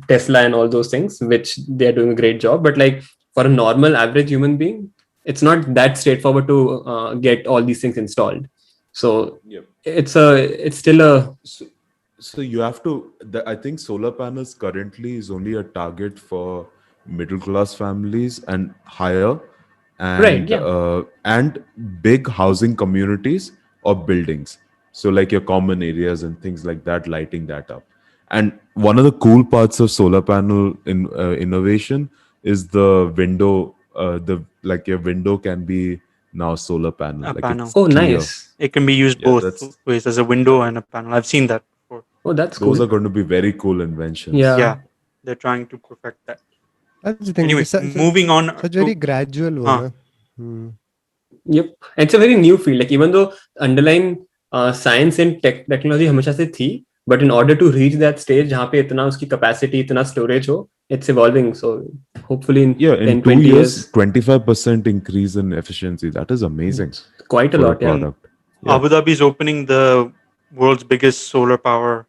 Tesla and all those things, which they are doing a great job. But like for a normal average human being, it's not that straightforward to get all these things installed. So Yep. it's still a So you have to. I think solar panels currently is only a target for middle class families and higher, right. Yeah. and big housing communities or buildings. So like your common areas and things like that, lighting that up. And one of the cool parts of solar panel innovation is the window. The like your window can be now solar panel. A Like panel. it's Oh, clear. nice. It can be used Yeah, both that's ways, as a window and a panel. I've seen that before. Oh, that's those cool. are going to be very cool inventions. Yeah. Yeah, they're trying to perfect that. That's the thing. Anyway, moving on Such very to gradual one. huh, Huh? Hmm. Yep. It's a very new field. Like even though underlying science and technology हमेशा से थी, but in order to reach that stage जहाँ पे इतना उसकी capacity, इतना storage हो, it's evolving. So hopefully in Yeah, in 10, 2 20 years, years, 25% increase in efficiency. That is amazing quite a for a lot. Yeah. product. Yeah. Abu Dhabi is opening the world's biggest solar power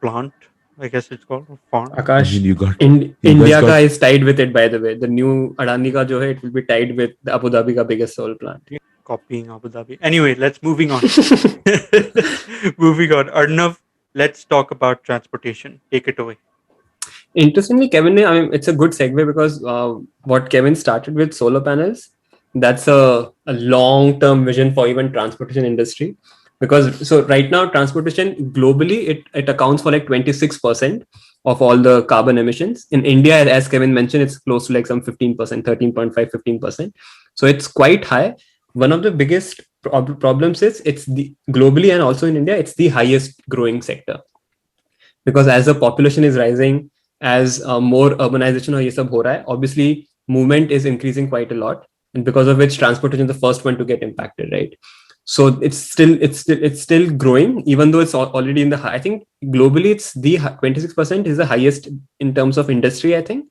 plant. I guess it's called a farm. I Akash, mean, you guys India got का is tied with it, by the way. The new Adani का जो है, it will be tied with the Abu Dhabi का biggest solar plant. Copying Abu Dhabi. Anyway, let's moving on. Moving on. Arnav, let's talk about transportation. Take it away. Interestingly, Kevin, I mean, it's a good segue because what Kevin started with solar panels, that's a long-term vision for even transportation industry. Because so right now, transportation globally, it accounts for like 26% of all the carbon emissions. In India, as Kevin mentioned, it's close to like some 15%, 13.5, 15%. So it's quite high. One of the biggest problems is it's the globally and also in India, it's the highest growing sector. Because as the population is rising, as more urbanization or ये सब हो रहा है, obviously movement is increasing quite a lot, and because of which transportation is the first one to get impacted, right? So it's still growing, even though it's already in the high. I think globally it's the 26% is the highest in terms of industry, I think.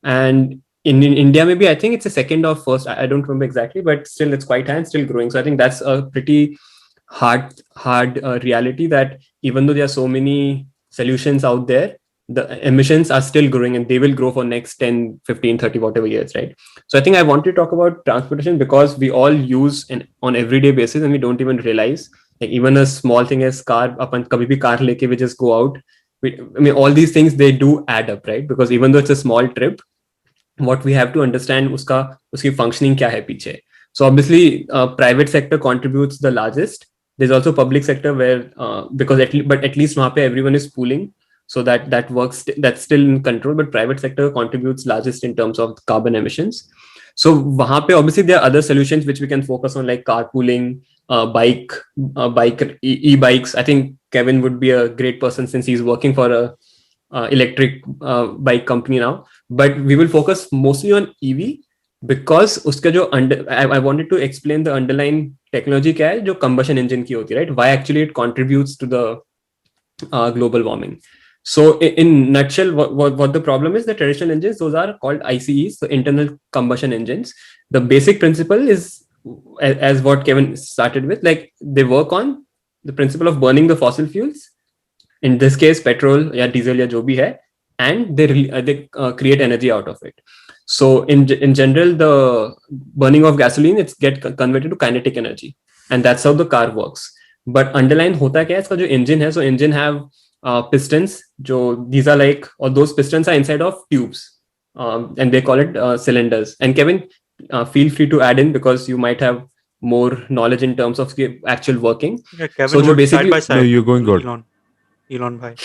And in India, maybe I think it's a second or first. I don't remember exactly, but still it's quite high and still growing. So I think that's a pretty hard reality, that even though there are so many solutions out there, the emissions are still growing, and they will grow for next 10, 15, 30, whatever years, right? So I think I want to talk about transportation because we all use on everyday basis, and we don't even realize, like even a small thing as car, अपन कभी भी car लेके we just go out. I mean, all these things, they do add up, right? Because even though it's a small trip, what we have to understand uski functioning kya hai piche. So obviously private sector contributes the largest. There's also public sector where because at least wahan pe everyone is pooling, so that works, that's still in control, but private sector contributes largest in terms of carbon emissions. So wahan pe obviously there are other solutions which we can focus on, like carpooling, bike e-bikes. I think Kevin would be a great person since he's working for a electric bike company now, but we will focus mostly on EV because उसका जो I wanted to explain the underlying technology क्या है जो combustion engine की होती है, right? Why actually it contributes to the global warming. So in nutshell, what the problem is, the traditional engines, those are called ICEs, so internal combustion engines. The basic principle is as what Kevin started with, like they work on the principle of burning the fossil fuels, in this case petrol या diesel या जो भी है, and they create energy out of it. So in general, the burning of gasoline it's converted to kinetic energy, and that's how the car works. But underline होता क्या है इसका जो engine है, so engine have pistons, जो these are like, or those pistons are inside of tubes, and they call it cylinders. And Kevin, feel free to add in because you might have more knowledge in terms of the actual working. Yeah, Kevin So जो works side basically by side. No, you're going with good. Elon bhai.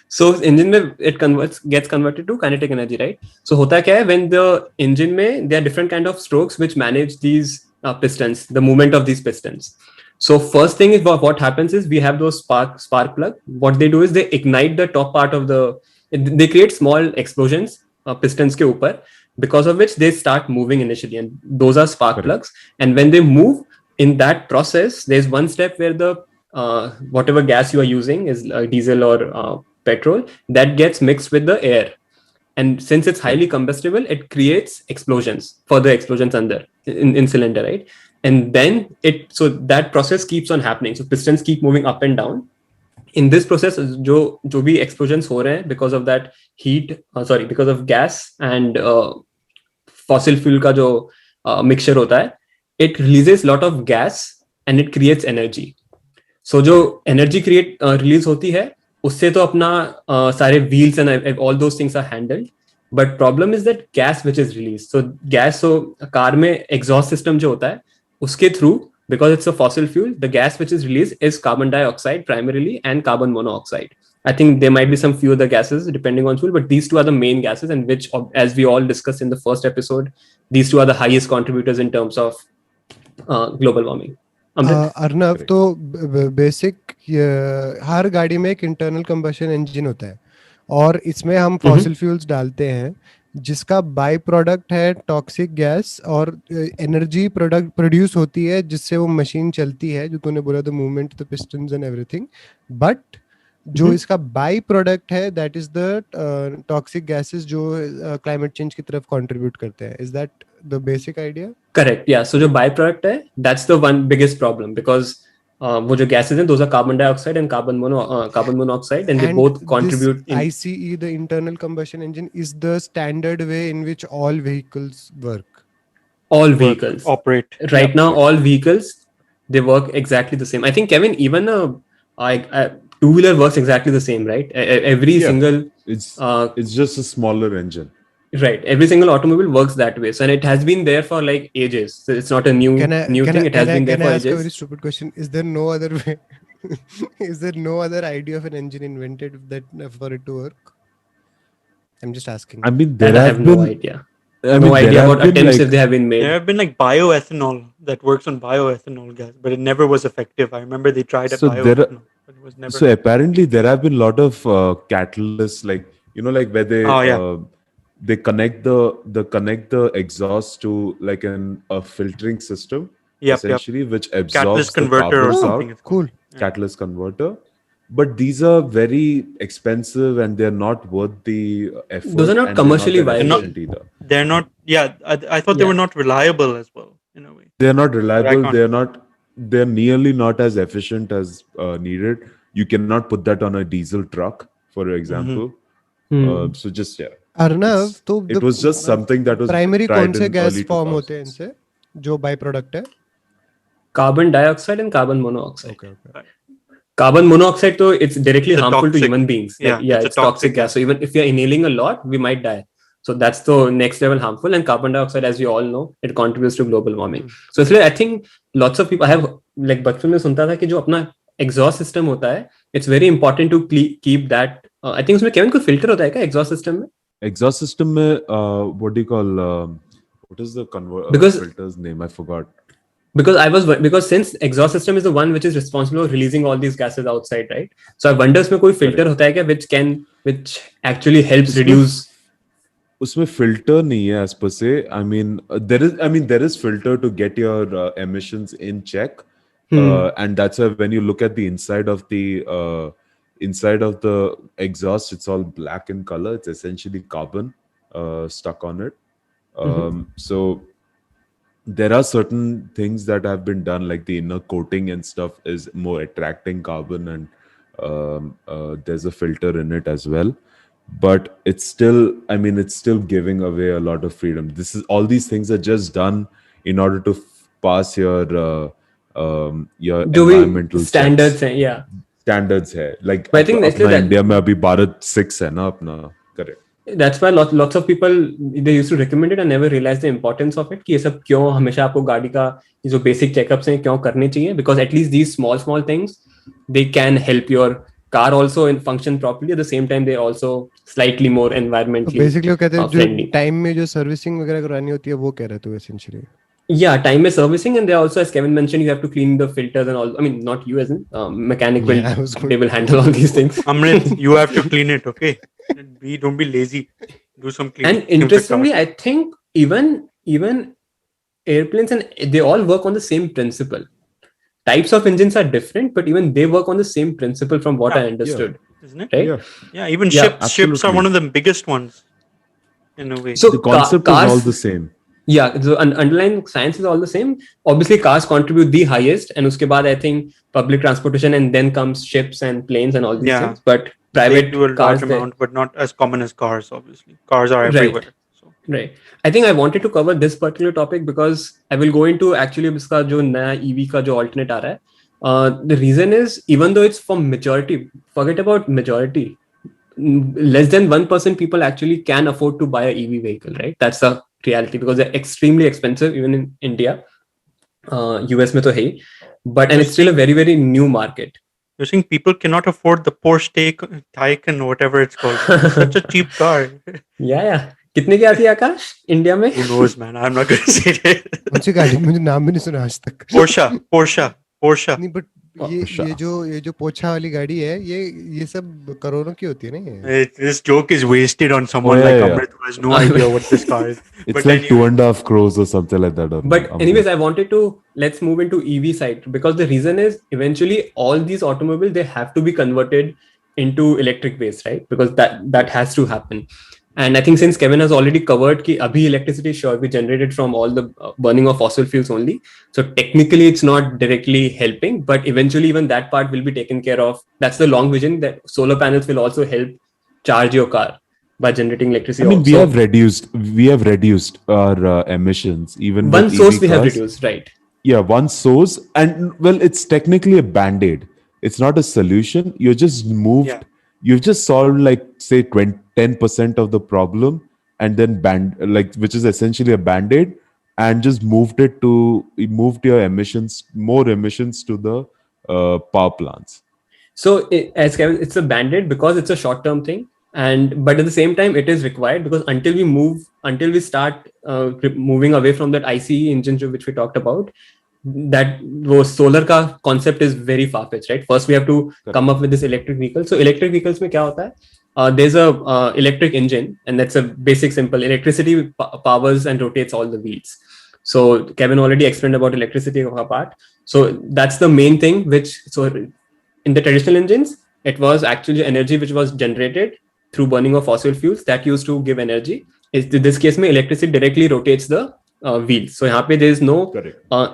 so engine में it gets converted to kinetic energy, right? So होता क्या है, when the engine में there are different kind of strokes which manage these pistons, the movement of these pistons. So first thing is what happens is we have those spark plug. What they do is they ignite the top part of they create small explosions pistons के ऊपर, because of which they start moving initially, and those are spark Correct. plugs. And when they move in that process, there's one step where the whatever gas you are using is diesel or petrol, that gets mixed with the air. And since it's highly combustible, it creates explosions, further explosions under in cylinder, right? And then so that process keeps on happening. So pistons keep moving up and down. In this process, जो भी explosions हो रहे हैं because of that heat, because of gas and fossil fuel का जो mixture होता है, it releases lot of gas and it creates energy. So जो energy release होती है, उससे तो अपना सारे wheels and all those things are handled. But problem is that gas which is released. So gas, so car में exhaust system जो होता है, उसके through, because it's a fossil fuel, the gas which is released is carbon dioxide primarily and carbon monoxide. I think there might be some few other gases depending on fuel, but these two are the main gases, and which, as we all discussed in the first episode, these two are the highest contributors in terms of global warming. Arnav, Correct. तो basic हर गाड़ी में एक internal combustion engine होता है और इसमें हम fossil fuels डालते हैं जिसका बाय प्रोडक्ट है टॉक्सिक गैस और एनर्जी प्रोडक्ट प्रोड्यूस होती है जिससे वो मशीन चलती है, जो तूने बोला the movement the pistons and everything. But जो इसका बाय प्रोडक्ट है that is the toxic gases जो क्लाइमेट चेंज की तरफ कंट्रीब्यूट करते हैं. Is that the basic idea? Correct, yeah. So जो byproduct है, that's the one biggest problem, because वो जो gases हैं, those are carbon dioxide and carbon monoxide, and they both contribute in ICE, the internal combustion engine, is the standard way in which all vehicles work. all vehicles. Operate. Right now, all vehicles, they work exactly the same. I think, Kevin, even a two-wheeler works exactly the same, right? Every Yeah. single It's just a smaller engine. right, every single automobile works that way. So, and it has been there for like ages. So it's not a new thing. It has been there for Can I ask a ages. very stupid question? Is there no other way? Is there no other idea of an engine invented that for it to work? I'm just asking. I mean, And there I have have no been. idea. I No mean, there idea have what been attempts like, if they have been made. There have been like bioethanol that works on bioethanol gas, but it never was effective. I remember they tried at So there are- bioethanol, but it was never. So apparently there have been a lot of catalysts, like like where they Oh, yeah. they connect the exhaust to like a filtering system, Yep. essentially, which absorbs Catalyst the converter or carbons something. out. it's called. Cool. Yeah. Catalyst converter. But these are very expensive and they're not worth the effort. Those are not and they're commercially that viable. efficient either. They're not. Yeah, I thought they Yeah. were not reliable as well in a way. They're not reliable. can't- They're nearly not as efficient as needed. You cannot put that on a diesel truck, for example. So just Arnav, तो it was just something that was primary tried कौन से in gas early form होते हैं 2000s. इनसे जो by product है? Carbon dioxide and carbon monoxide. Okay. Carbon monoxide, though, it's directly It's a harmful to toxic- human beings. Like, yeah, it's toxic gas. So even if we are inhaling a lot, we might die. So that's the next level harmful. And carbon dioxide, as we all know, it contributes to global warming. So इसलिए I think lots of people, I have like बचपन में सुनता था कि जो अपना exhaust system होता है, it's very important to keep that. I think उसमें केवल कोई filter होता है क्या exhaust system में? Exhaust system mein, what do you call what is the Because- filter's name? I forgot. Because since exhaust system is the one which is responsible for releasing all these gases outside, right? So I wonder इसमें कोई filter होता है क्या which actually helps इसमें- reduce. उसमें filter नहीं है as per se. I mean there is filter to get your emissions in check. And that's why when you look at the inside of the exhaust, it's all black in color. It's essentially carbon stuck on it. So there are certain things that have been done, like the inner coating and stuff is more attracting carbon, and there's a filter in it as well. but it's still, I mean, it's still giving away a lot of freedom. All these things are just done in order to pass your जो भी environmental standards checks. हैं, yeah. Standards है, like But I think अपना that India में अभी भारत 6 है ना अपना, correct. that's why lots of people they used to recommend it and never realize the importance of it कि ये सब क्यों हमेशा आपको गाड़ी का ये जो basic checkups हैं क्यों करने चाहिए, because at least these small things they can help your car also and function properly. At the same time they also slightly more तो environmentally बेसिकली वो कहते हैं जो friendly. टाइम में जो सर्विसिंग वगैरह करवानी होती है वो कह रहे थे essentially. Yeah, time is servicing, and they also, as Kevin mentioned, you have to clean the filters and all. I mean, not you as in mechanic will Yeah, I was going they will handle all these things. Amrit, you have to clean it, okay? Don't be lazy. Do some cleaning. And interestingly, I think even airplanes and they all work on the same principle. Types of engines are different, but even they work on the same principle from what I understood. Isn't it? Right? Yeah, even Yeah, ships are absolutely. one of the biggest ones in a way. So The concept cars, is all the same. Yeah, so underlying science is all the same. Obviously, cars contribute the highest, and uske baad I think public transportation, and then comes ships and planes and all these Yeah. things. But They private do a cars, large amount, but not as common as cars. Obviously, cars are Right. everywhere. So right. I think I wanted to cover this particular topic because I will go into actually इसका जो नया EV का जो alternate आ रहा है. The reason is, even though it's for majority, forget about majority. Less than 1% people actually can afford to buy a EV vehicle, right? That's the reality because they're extremely expensive even in India. US में तो है ही, but and it's still a very new market. you're saying people cannot afford the Porsche Taycan or whatever it's called. It's such a cheap car. Yeah. कितने की आती है आकाश India में? Who knows, man? I'm not going to say it. कौन सी गाड़ी मुझे नाम भी नहीं सुना आज तक. Porsche. नहीं बट ये जो पोछा वाली गाड़ी है ये सब करोड़ों की होती है ना ये. This joke is wasted on someone like Amrit who has no idea what this car is. It's But like 2.5 crores or something like that. But anyways, I wanted to let's move into EV side because the reason is eventually all these automobiles they have to be converted into electric base, right? Because that has to happen. And I think since Kevin has already covered कि अभी electricity sure be generated from all the burning of fossil fuels only. So technically it's not directly helping, but eventually even that part will be taken care of. That's the long vision that solar panels will also help charge your car by generating electricity. I mean, also. we have reduced our emissions even One with source EV we have cars. reduced, right? Yeah, one source, and well, it's technically a band-aid. It's not a solution. You've just solved like say 10% of the problem, and then which is essentially a band-aid, and just moved your more emissions to the power plants. So as Kevin, it's a band-aid because it's a short-term thing, but at the same time it is required because until we start moving away from that ICE engine which we talked about, that was solar का concept is very far-fetched, right? First we have to come up with this electric vehicle. So electric vehicles में क्या होता है? There's a electric engine, and that's a basic simple electricity powers and rotates all the wheels. So Kevin already explained about electricity part. So that's the main thing in the traditional engines, it was actually energy which was generated through burning of fossil fuels that used to give energy. In this case, electricity directly rotates the wheels. So यहाँ पे there is no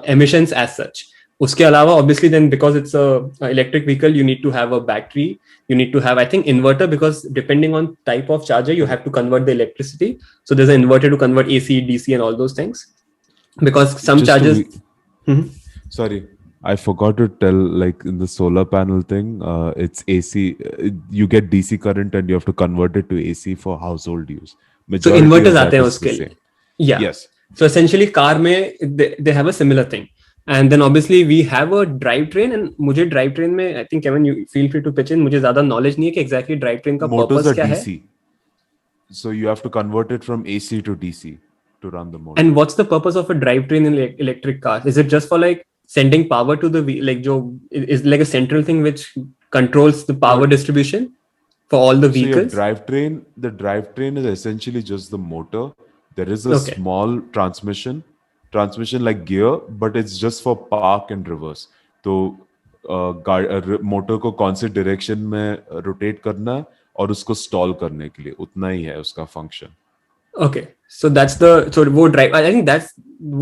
emissions as such. उसके अलावा obviously then because it's a electric vehicle, you need to have a battery. You need to have, I think, inverter because depending on type of charger, you have to convert the electricity. So there's an inverter to convert AC, DC, and all those things. Because some chargers. Sorry, I forgot to tell. Like in the solar panel thing, it's AC. You get DC current and you have to convert it to AC for household use. So inverters आते हैं उसके लिए. Yeah. Yes. So essentially, car में they have a similar thing. And then obviously we have a drivetrain, and मुझे drivetrain में I think Kevin you feel free to pitch in. मुझे ज़्यादा knowledge नहीं है कि exactly drivetrain का purpose क्या है. So you have to convert it from AC to DC to run the motor. And what's the purpose of a drivetrain in electric car? Is it just for like sending power to the is like a central thing which controls the power distribution for all the vehicles? So the drivetrain is essentially just the motor. There is a small transmission like gear, but it's just for park and reverse. So motor को कौन से direction में rotate करना है और उसको stall करने के लिए उतना ही है उसका फंक्शन. Okay, so that's वो drive. I think that's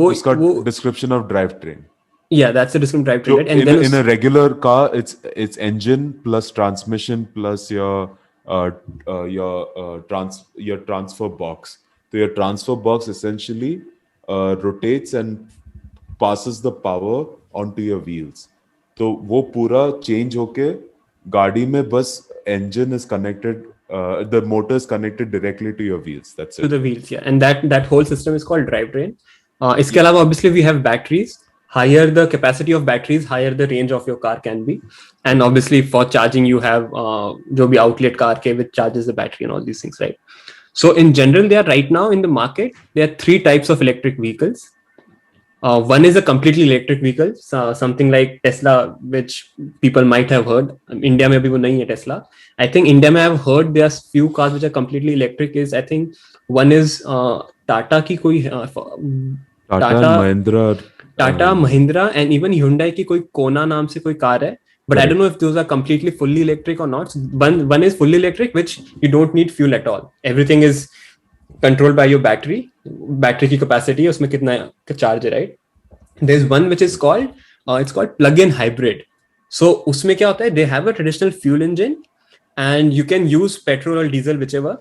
उसका description of drivetrain. Yeah, that's the description of drivetrain. So in a regular car, it's engine plus transmission plus your your transfer box. So your transfer box essentially rotates and passes the power onto your wheels. तो वो पूरा change होके गाड़ी में बस engine is connected, the motor is connected directly to your wheels. That's to it. the wheels, yeah, and that whole system is called drivetrain. इसके अलावा obviously we have batteries. Higher the capacity of batteries, higher the range of your car can be, and obviously for charging you have जो भी outlet car के which charges the battery and all these things, right? So in general, there right now in the market there are three types of electric vehicles. One is a completely electric vehicle, something like Tesla, which people might have heard. India में भी वो नहीं है Tesla. I think India में I have heard there are few cars which are completely electric. Is I think one is Tata की कोई Tata and Mahindra. Tata, Mahindra, and even Hyundai की कोई Kona नाम से कोई कार है. But I don't know if those are completely fully electric or not. So one is fully electric, which you don't need fuel at all. Everything is controlled by your battery की capacity, उसमें कितना charge है, right? There's one which is called it's called plug-in hybrid. So उसमें क्या होता है? They have a traditional fuel engine, and you can use petrol or diesel, whichever.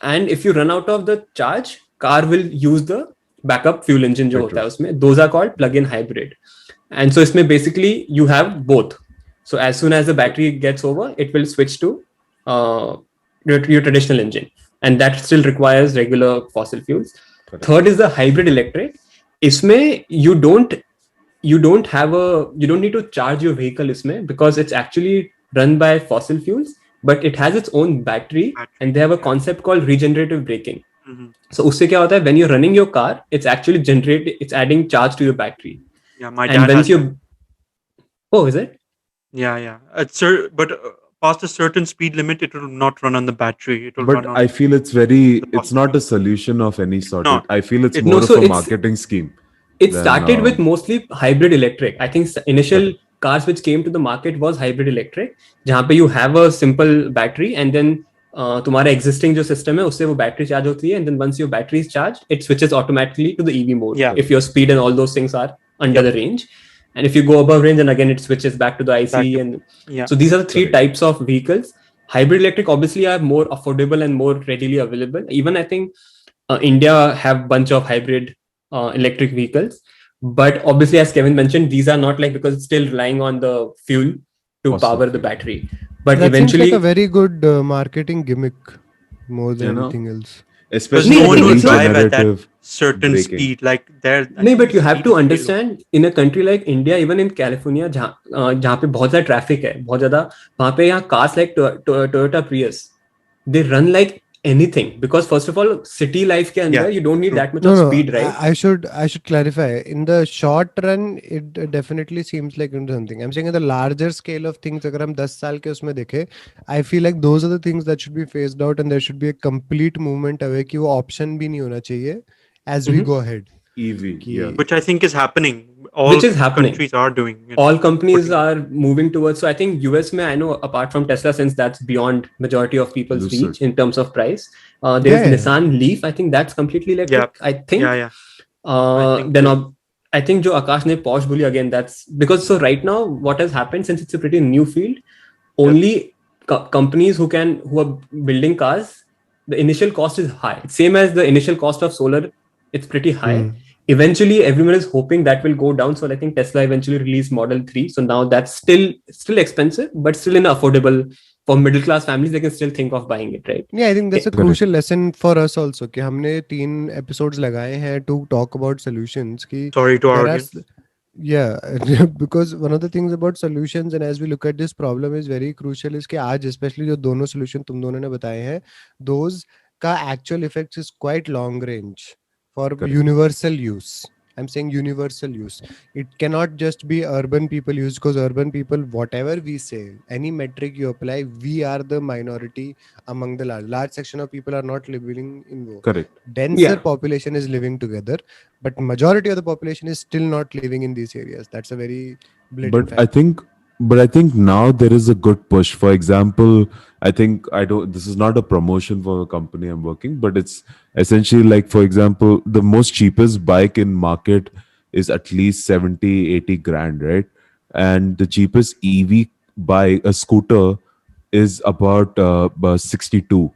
And if you run out of the charge, car will use the backup fuel engine जो होता है उसमें. Those are called plug-in hybrid. And so इसमें basically you have both. So as soon as the battery gets over, it will switch to your traditional engine, and that still requires regular fossil fuels. Correct. Third is the hybrid electric. इसमें you don't need to charge your vehicle इसमें, because it's actually run by fossil fuels, but it has its own battery, and they have a concept called regenerative braking. So उससे क्या होता है? When you're running your car, it's adding charge to your battery. Yeah, my dad has that. Oh, is it? Yeah. But past a certain speed limit, it will not run on the battery. It will run on. I feel it's not a solution of any sort. No. I feel it's more of a marketing scheme. It started with mostly hybrid electric. I think initial cars which came to the market was hybrid electric, जहाँ पे you have a simple battery, and then तुम्हारा existing जो system है उससे वो battery charge होती है, and then once your battery is charged, it switches automatically to the EV mode. Yeah. If your speed and all those things are under the range. And if you go above range, and again it switches back to the IC. So these are the three types of vehicles. Hybrid electric obviously are more affordable and more readily available. Even I think India have bunch of hybrid electric vehicles. But obviously, as Kevin mentioned, these are not like, because it's still relying on the fuel to power the battery. But that eventually, seems like a very good marketing gimmick more than anything else. Especially no one will drive at that certain speed, like there. No, but you have to understand, in a country like India, even in California, जहाँ पे बहुत ज़्यादा traffic है, बहुत ज़्यादा, वहाँ पे यहाँ cars like Toyota Prius, they run like anything, because first of all, city life के अंदर you don't need that much of speed, right? I should clarify. In the short run, it definitely seems like into something. I'm saying in the larger scale of things, अगर हम 10 साल के उसमें देखें, I feel like those are the things that should be phased out, and there should be a complete movement away कि वो option भी नहीं होना चाहिए as we go ahead. EV, which I think is happening. All countries are doing. All companies are moving towards. So I think US में, I know, apart from Tesla, since that's beyond majority of people's reach in terms of price, there's Nissan Leaf. I think that's completely electric. I think. Then I think जो आकाश ने Porsche बोली, again, that's because, so right now what has happened, since it's a pretty new field, only companies who are building cars, the initial cost is high. Same as the initial cost of solar, it's pretty high. Eventually, everyone is hoping that will go down. So I think Tesla eventually released Model 3. So now that's still expensive, but still affordable for middle class families. They can still think of buying it, right? Yeah, I think that's a crucial lesson for us also. कि हमने 3 episodes लगाए हैं to talk about solutions. Sorry to our audience. Yeah, because one of the things about solutions, and as we look at this problem, is very crucial, is कि आज especially जो दोनों solution तुम दोनों ने बताए हैं, those का actual effects is quite long range for universal use. I'm saying universal use. It cannot just be urban people use, because urban people, whatever we say, any metric you apply, we are the minority among the large section of people are not living in wo. Correct. Denser population is living together, but majority of the population is still not living in these areas. That's a very blatant fact. I think now there is a good push. For example, this is not a promotion for the company I'm working, but it's essentially like, for example, the most cheapest bike in market is at least 70-80 grand, right? And the cheapest EV scooter is about 62.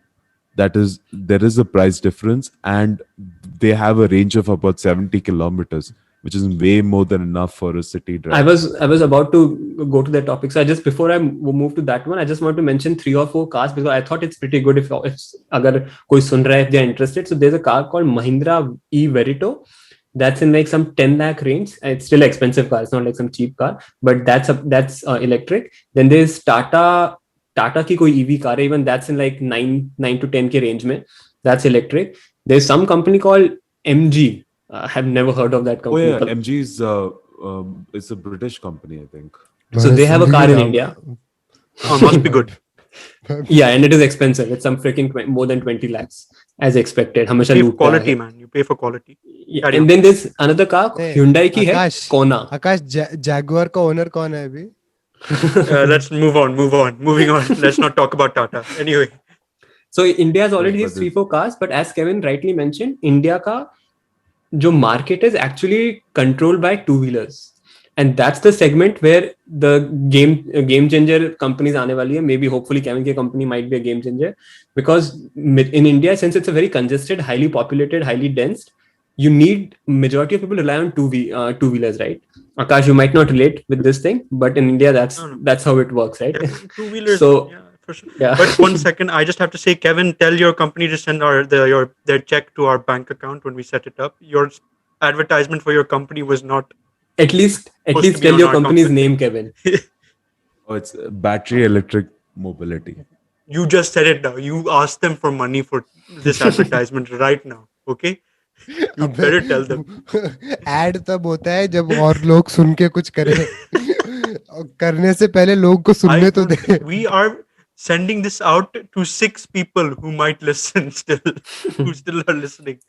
That is, there is a price difference, and they have a range of about 70 kilometers, which is way more than enough for a city I drive. was about to go to that topic. So I just before I move to that one, I just want to mention 3 or 4 cars because I thought it's pretty good if agar koi sun raha hai, if they're interested. So there's a car called Mahindra E Verito. That's in like some 10 lakh range. It's still an expensive car. It's not like some cheap car, but that's electric. Then there's Tata ki koi EV car. Even that's in like 9 to 10K range mein. That's electric. There's some company called MG. I have never heard of that Oh company. yeah, MG is it's a British company, I think. So they have a car in India. Oh, must be good. Yeah, and it is expensive. It's some freaking more than 20 lakhs as expected. You Hamesha pay for loot quality, hai. man. You pay for quality. Yeah, Carry and on. then there's another car, Hey, Hyundai ki hai, Akash Kona. Akash Jaguar का owner कौन है अभी? Let's move on. Moving on. Let's not talk about Tata. Anyway, So India has already but these 3-4 cars, but as Kevin rightly mentioned, India ka जो market is actually controlled by two-wheelers. And that's the segment where the game changer companies aane wali hai. Maybe hopefully Kevin ki company might be a game changer, because in India, since it's a very congested, highly populated, highly dense, you need majority of people rely on two-wheelers, right? Akash, you might not relate with this thing, but in India, no. that's how it works, right? Yeah, two-wheelers. So Yeah, for sure. yeah. But 1 second, I just have to say, Kevin, tell your company to send their check to our bank account when we set it up. Your advertisement for your company was not At least supposed to be tell on your our company's concept. name, Kevin. Oh, it's battery electric mobility. You just said it now. You asked them for money for this advertisement right now. Okay? You अबे, better tell them. Add तब होता है जब और लोग सुन के कुछ करें. और करने से पहले लोग को सुनने तो दे. We are sending this out to 6 people who might listen still, who still are listening.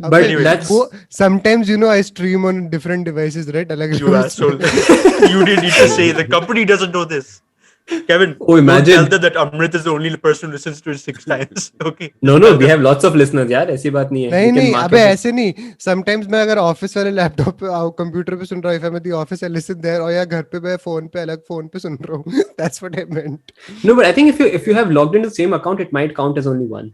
But Anyway, that's Sometimes I stream on different devices, right? अलग You asshole. You didn't need to say the company doesn't know this. Kevin, Oh, don't imagine. tell them that Amrit is the only person who listens to it 6 times. Okay. No, Tell we them. have lots of listeners, यार. ऐसी बात नहीं है. नहीं We can नहीं market अबे it. ऐसे नहीं. समटाइम्स मैं अगर ऑफिस वाले लैपटॉप पे कंप्यूटर पे सुन रहा हूँ, if I'm at the office I listen there, और या घर पे मैं फोन पे अलग फोन पे सुन रहा हूँ. That's what I meant. No, but I think if you have logged into the same account, it might count as only one.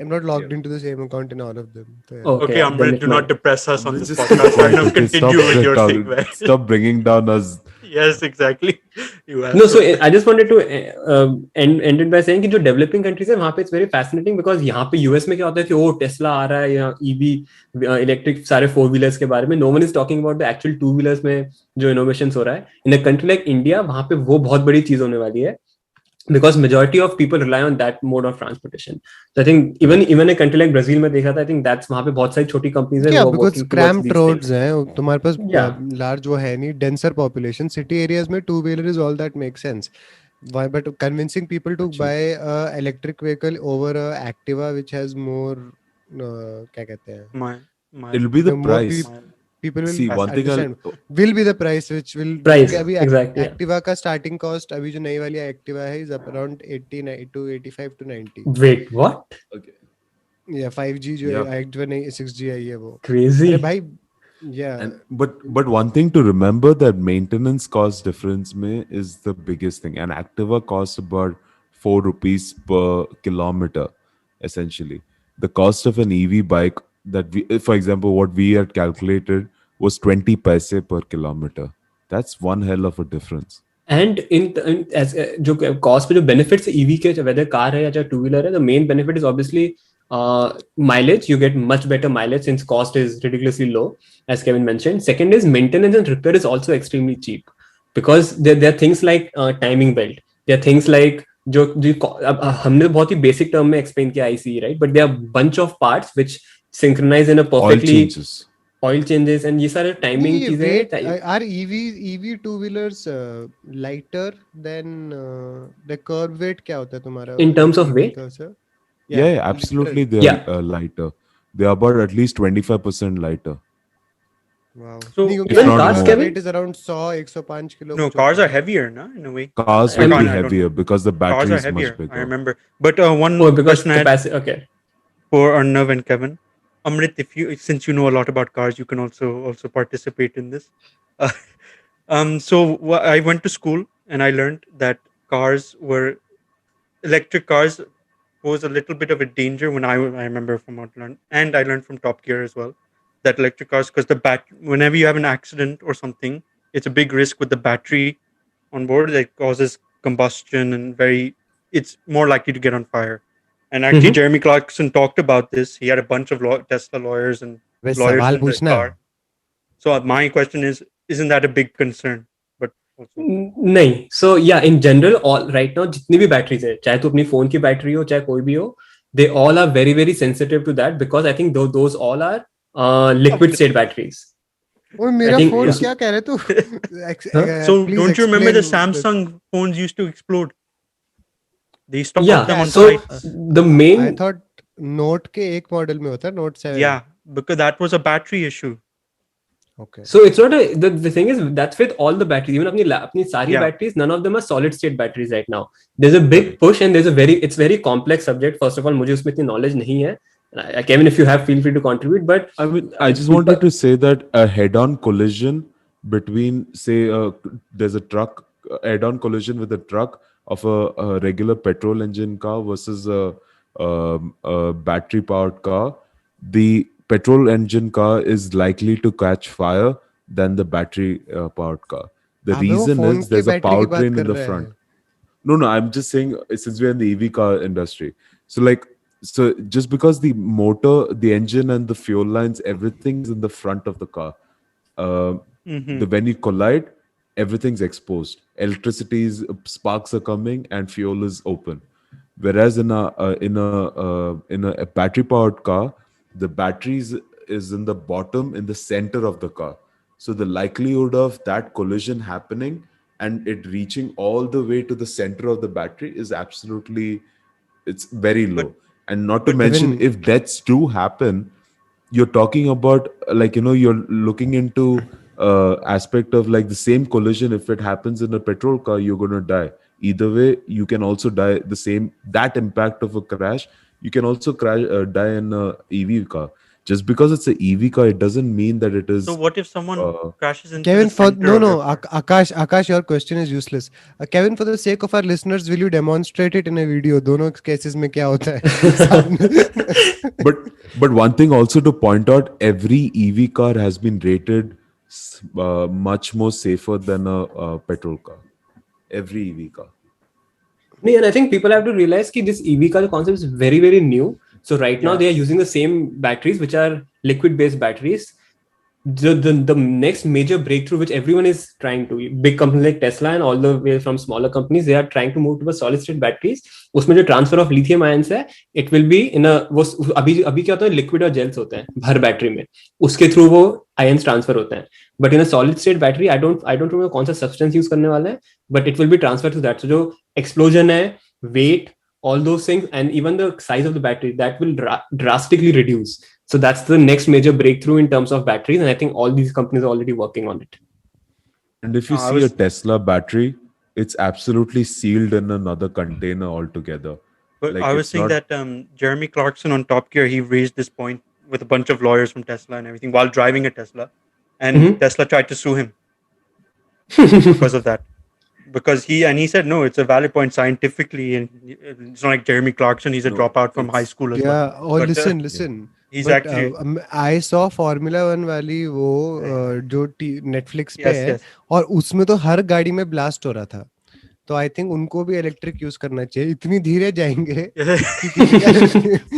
I'm not logged into the same account in all of them. So, yeah. Okay, Okay, then Amrit, it do not might. depress us on this Just podcast. quiet, Now okay? continue with your thing, man. Stop bringing down us. Yes, exactly. You No, so asshole. I just wanted to end it by saying कि जो developing countries है वहाँ पे it's very fascinating because यहाँ पे US में क्या होता है कि ओ टेस्ला आ रहा है या EV इलेक्ट्रिक सारे 4-wheelers के बारे में no one is talking about the actual 2-wheelers में जो innovations हो रहा है in a country like India वहाँ पे वो बहुत बड़ी चीज होने वाली है because majority of people rely on that mode of transportation. So I think even a country like Brazil में देखा था I think that's वहाँ पे बहुत सारी छोटी companies हैं Yeah, who are because working towards cramped these roads things. हैं, तुम्हारे पास Yeah. large वो है नहीं, denser population. City areas में two-wheeler is all that makes sense. Why? But convincing people to buy a electric vehicle over a Activa which has more क्या कहते हैं? My It'll be the The more price. people will See, one thing understand. I'll, Will be the price which will Price, क्योंकि अभी exactly, yeah. Activa का starting cost अभी जो नई वाली Activa है is around 80 to 85 to 90. Wait, what? okay. Yeah, 5G जो Yeah. Activa नहीं 6G आई है वो. Crazy. अरे भाई, yeah. And but one thing to remember that maintenance cost difference mein is the biggest thing. An Activa costs about 4 rupees per kilometer, essentially. The cost of an EV bike that we, for example, what we had calculated was 20 paise per kilometer. That's one hell of a difference. And as जो cost पे जो benefits है EV के whether car है या चाहे two wheeler है the main benefit is obviously mileage. You get much better mileage since cost is ridiculously low as Kevin mentioned. Second is maintenance and repair is also extremely cheap because there are things like timing belt. There are things like जो अब हमने बहुत ही basic term में explain किया ICE right, but there are bunch of parts which synchronize in a Oil perfectly changes. oil changes and ये सारे timing नहीं, चीजें wait, हैं. are EV two-wheelers lighter than the curb weight क्या होता है तुम्हारा? In terms of EV weight? का, sir? Yeah, absolutely. They're Yeah. lighter. They're about at least 25% lighter. Wow. So, नहीं, क्योंकि If not Activa more. का weight is around 100-105 kilo. no, कुछ cars होता are है. heavier, na, in a way. Cars I will can't- be I don't heavier because the Cars battery are is heavier. much bigger. I remember. But one Oh, because question I had capacity. Okay. for Arnav and Kevin. Amrit, since you know a lot about cars, you can also participate in this. So I went to school and I learned that cars were electric cars pose a little bit of a danger when I remember from what I learned, and I learned from Top Gear as well, that electric cars, because whenever you have an accident or something, it's a big risk with the battery on board that causes combustion and it's more likely to get on fire. And actually, Mhm. Jeremy Clarkson talked about this. He had a bunch of Tesla lawyers and way lawyers सवाल in the पूछना car. So my question is, isn't that a big concern? But also, नहीं, so yeah, in general, all right now जितनी भी batteries है, चाहे तो अपनी phone की बैटरी हो चाहे कोई भी हो, they all are very very sensitive to that because I think those all are liquid state batteries. ओए I मेरा think फोन उस, क्या कह रहे तू huh? so please don't you remember the explain Samsung phones used to explode? They used to pop Yeah, them on so sight. the main, I thought note के एक model में होता है note 7 Yeah, because that was a battery issue. Okay so it's not the thing is that's with all the batteries, even अपनी सारी Yeah. batteries, none of them are solid state batteries right now. There's a big Correct. push and it's very complex subject. First of all, मुझे उसमें इतनी knowledge नहीं है. Kevin, if you have, feel free to contribute. But I mean, I just wanted to say that a head-on collision between, say, there's a truck, head-on collision with a truck of a regular petrol engine car versus a battery-powered car, the petrol engine car is likely to catch fire than the battery-powered car. The अबे वो reason phone is के there's a battery की बात powertrain कर in the रहा front. है No, I'm just saying since we're in the EV car industry. So like, so just because the motor, the engine, and the fuel lines, everything is in the front of the car. Mm-hmm. When you collide, everything's exposed. Electricity's sparks are coming, and fuel is open. Whereas in a battery powered car, the batteries is in the bottom, in the center of the car. So the likelihood of that collision happening and it reaching all the way to the center of the battery is absolutely, it's very But low. And not to but mention, Kevin if deaths do happen, you're talking about, like, you're looking into aspect of like the same collision. If it happens in a petrol car, you're going to die either way. You can also die the same, that impact of a crash. You can also die in a EV car. Just because it's an EV car, it doesn't mean that it so is what if someone uh, crashes into the Kevin, for center no, of no, your car? Akash, your question is useless. Kevin, for the sake of our listeners, will you demonstrate it in a video? दोनों cases में क्या होता है सामने? but one thing also to point out, every EV car has been rated much more safer than a petrol car. Every EV car. and I think people have to realize that this EV car concept is very very new. So right now Yeah. they are using the same batteries, which are liquid based batteries. The next major breakthrough which everyone is trying to, big companies like Tesla and all the way from smaller companies, they are trying to move towards solid state batteries. उसमें जो transfer of lithium ions है, it will be in a, वो अभी क्या होता है, liquid और gels होते हैं हर बैटरी में, उसके थ्रू वो ions transfer होते हैं. But in a solid state battery, I don't remember कौन सा substance use करने वाला है, but it will be transferred to that. So जो explosion है, weight, all those things, and even the size of the battery, that will drastically reduce. So that's the next major breakthrough in terms of batteries, and I think all these companies are already working on it. And if you I see a was Tesla battery, it's absolutely sealed in another container altogether. but Like I was it's saying not. that Jeremy Clarkson on Top Gear, he raised this point with a bunch of lawyers from Tesla and everything while driving a Tesla, and Mhm. Tesla tried to sue him because of that. Because he said no, it's a valid point scientifically, and it's not like Jeremy Clarkson. He's a No, dropout from high it's school as well. Yeah, or But listen. he's But actually I saw Formula 1 वाली वो जो Netflix पे yes, है yes. और उसमें तो हर गाड़ी में ब्लास्ट हो रहा था. तो आई थिंक उनको भी इलेक्ट्रिक यूज करना चाहिए. इतनी धीरे जाएंगे कि किसी का कि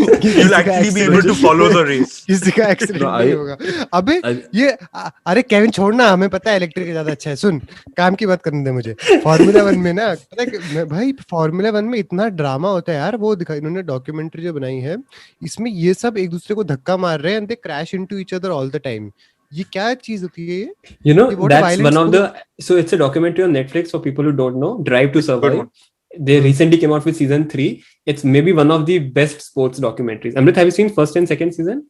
You'll किसी का actually be able to follow the race. किसी का एक्सीडेंट No, नहीं होगा. अबे ये अरे केविन छोड़ना, हमें पता है इलेक्ट्रिक ज्यादा अच्छा है. सुन, काम की बात करने दे मुझे. फार्मूला 1 में ना पता है भाई, फार्मूला 1 में इतना ड्रामा होता है यार. वो दिखा, इन्होंने डॉक्यूमेंट्री जो बनाई है, इसमें ये सब एक दूसरे को धक्का मार रहे हैं and they crash into each other all the time. ये क्या चीज होती है ये? You know, what a that's violent one of sport. so it's a documentary on Netflix for people who don't know, Drive to It's a good Survive. one. They recently came out with season 3. It's maybe one of the best sports documentaries. Amrit, have you seen first and second season?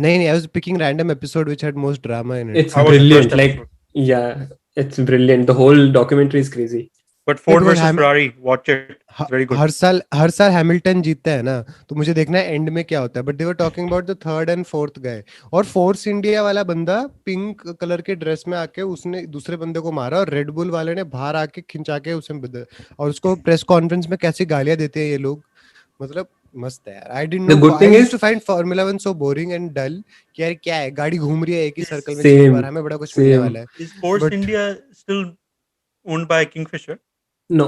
नहीं, I was picking random episode which had most drama in it. It's I watched the brilliant. first Like, episode. yeah, it's brilliant. The whole documentary is crazy. But Ford because versus Ferrari, watch it. It's very good. हर साल Hamilton जीतता है ना, तो मुझे देखना है and में क्या होता है. But they were talking about the third and fourth guy, और फोर्स इंडिया वाला बंदा पिंक कलर के ड्रेस में आके उसने दूसरे बंदे को मारा, और रेड बुल वाले ने बाहर आके खिंचा के और उसको प्रेस कॉन्फ्रेंस में कैसी गालियां देते हैं ये लोग. मतलब मस्त है यार. I didn't The know, good I thing used is to find formula 1 so boring and dull कि यार क्या है, गाड़ी घूम रही है एक ही सर्कल में 6 बार, same, हमें बड़ा कुछ मिलने same. वाला है. Is Force But India still owned by Kingfisher? No.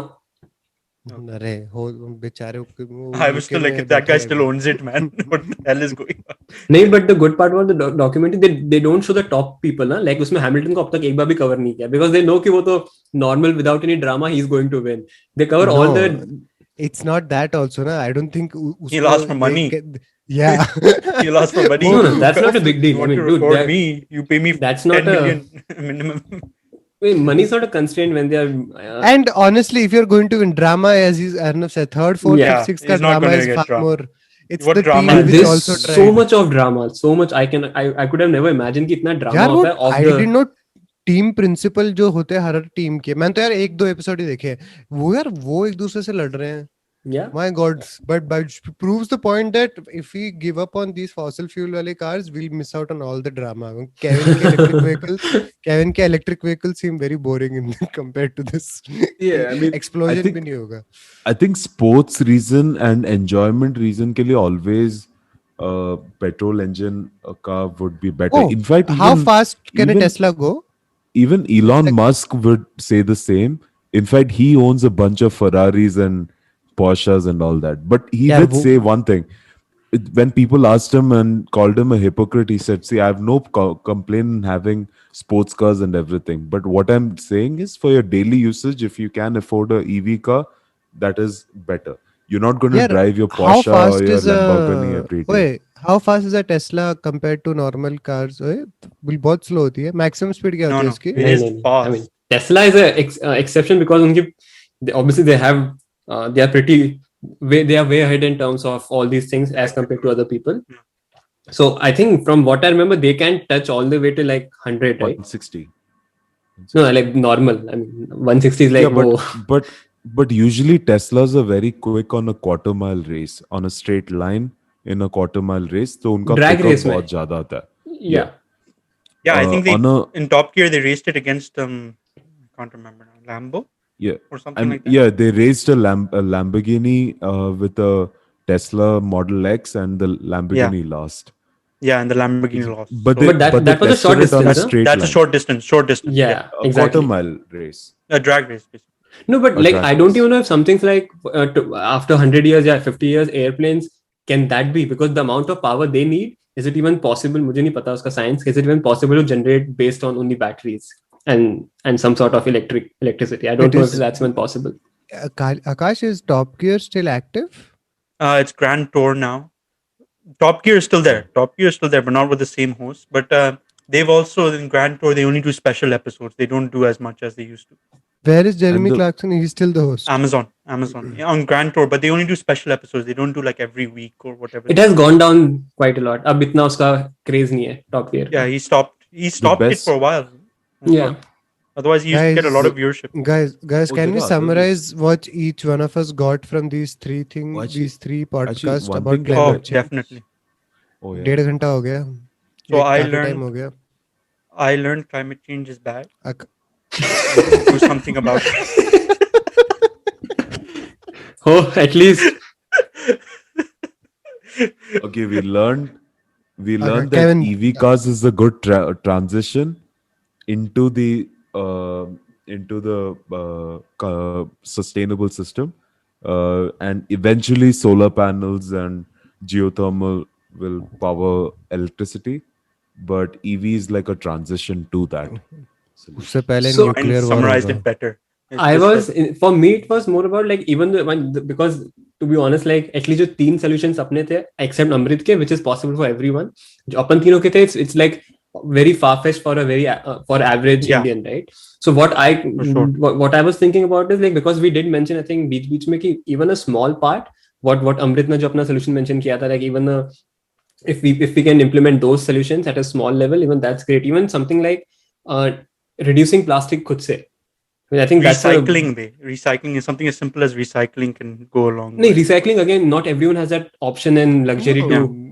अरे हो बेचारे I was still like, if that guy still owns it, man, what the hell is going on? नहीं, but the good part about the documentary, they don't show the top people ना, like उसमें Hamilton को अब तक एक बार भी cover नहीं किया, because they know कि वो तो normal without any drama he is going to win. They cover all the. It's not that also na. I don't think He lost for money. Yeah. He lost for money. No, that's not a big deal. You I want mean, to dude, record me? You pay me that's 10 not million minimum. money is not a constraint when they are. And honestly, if you're going to win drama, as Arnav said, third, fourth, Yeah, and sixth he's ka not drama gonna is get far drama. more. It's What the drama team is And which this also so tried. much of drama, so much I could have never imagined कि इतना drama यार वो होता है of I the. did not team principal जो होते हैं हर team के, मैंने तो यार 1-2 एपिसोड ही देखे हैं, वो यार वो एक दूसरे से लड़ रहे हैं. Yeah. My God, but proves the point that if we give up on these fossil fuel wale cars, we'll miss out on all the drama. Kevin के electric vehicles seem very boring in compared to this. Yeah, I mean, explosion I think- भी नहीं होगा. I think sports reason and enjoyment reason के लिए always petrol engine car would be better. Oh, In fact, how fast can a even- Tesla go? even Elon Musk would say the same. In fact, he owns a bunch of Ferraris and Porsches and all that. But he Yeah, did say one thing. When people asked him and called him a hypocrite, he said, "See, I have no complaint in having sports cars and everything. But what I'm saying is, for your daily usage, if you can afford a EV car, that is better. You're not going to Yeah, drive your how Porsche fast or your is Lamborghini every day." Wait, how fast is a Tesla compared to normal cars? Will बहुत slow होती है. Maximum speed क्या No, होती है no. उसकी? It is नहीं. fast. I mean, Tesla is a exception because obviously they have they are they are way ahead in terms of all these things as compared to other people. So I think from what I remember, they can touch all the way to like 100, right? 160. No, like normal. I mean, 160 is like Yeah, but usually Teslas are very quick on a quarter mile race, on a straight line in a quarter mile race. तो उनका Drag pickup race में. बहुत ज्यादा आता है. Yeah. Yeah, I think on a in Top Gear they raced it against I can't remember now, Lambo yeah, or something like that. yeah, they raced a Lamborghini with a Tesla Model X, and the Lamborghini lost. Yeah, and the Lamborghini lost. But So But that was a short tested it on distance, huh? straight that's a line. short distance. Short distance. Yeah, A exactly. quarter mile race. A drag race, basically. No, but A like drag I don't race. even know if something's like after 100 years, yeah, 50 years, airplanes, can that be? Because the amount of power they need, is it even possible? मुझे नहीं पता उसका science. Is it even possible to generate based on only batteries and some sort of electricity? I don't It know is- if that's even possible. Akash, is Top Gear still active? It's Grand Tour now. Top Gear is still there. Top Gear is still there, but not with the same host. But they've also in Grand Tour they only do special episodes. They don't do as much as they used to. Where is Jeremy And the- Clarkson? He's still the host. Amazon, yeah, on Grand Tour, but they only do special episodes. They don't do like every week or whatever. It has gone down quite a lot. अब इतना उसका craze नहीं है Top Gear. Yeah, he stopped. He stopped it best- for a while. Yeah. Otherwise, he used to get a lot of Guys, viewership. Guys, Oh, can we Jega, summarize what each one of us got from these three things, Oh, actually- these three podcasts one about thing- Oh, climate change? definitely. Oh yeah. 1.5 घंटा हो गया. So एक I काफी learned- time हो गया. I learned climate change is bad. Ak- Do something about it. Oh, at least. Okay, we learned that Kevin- EV cars is a good transition into the sustainable system, and eventually solar panels and geothermal will power electricity, but EV is like a transition to that. उससे पहले So- And nuclear war summarized होगा. it better. It's I just was like- for me it was more about like even because to be honest like at least जो 3 solutions अपने थे except अमृत के which is possible for everyone जो अपन तीनों के थे it's like very far-fetched for a very for average Yeah. Indian, right? So what sure. what I was thinking about is like because we did mention I think बीच में कि even a small part what अमृत ने जो अपना solution mention किया था like even if we can implement those solutions at a small level even that's great. Even something like reducing plastic खुद से I think that's a recycling is something as simple as recycling can go a long no, way. recycling again. Not everyone has that option and luxury No, to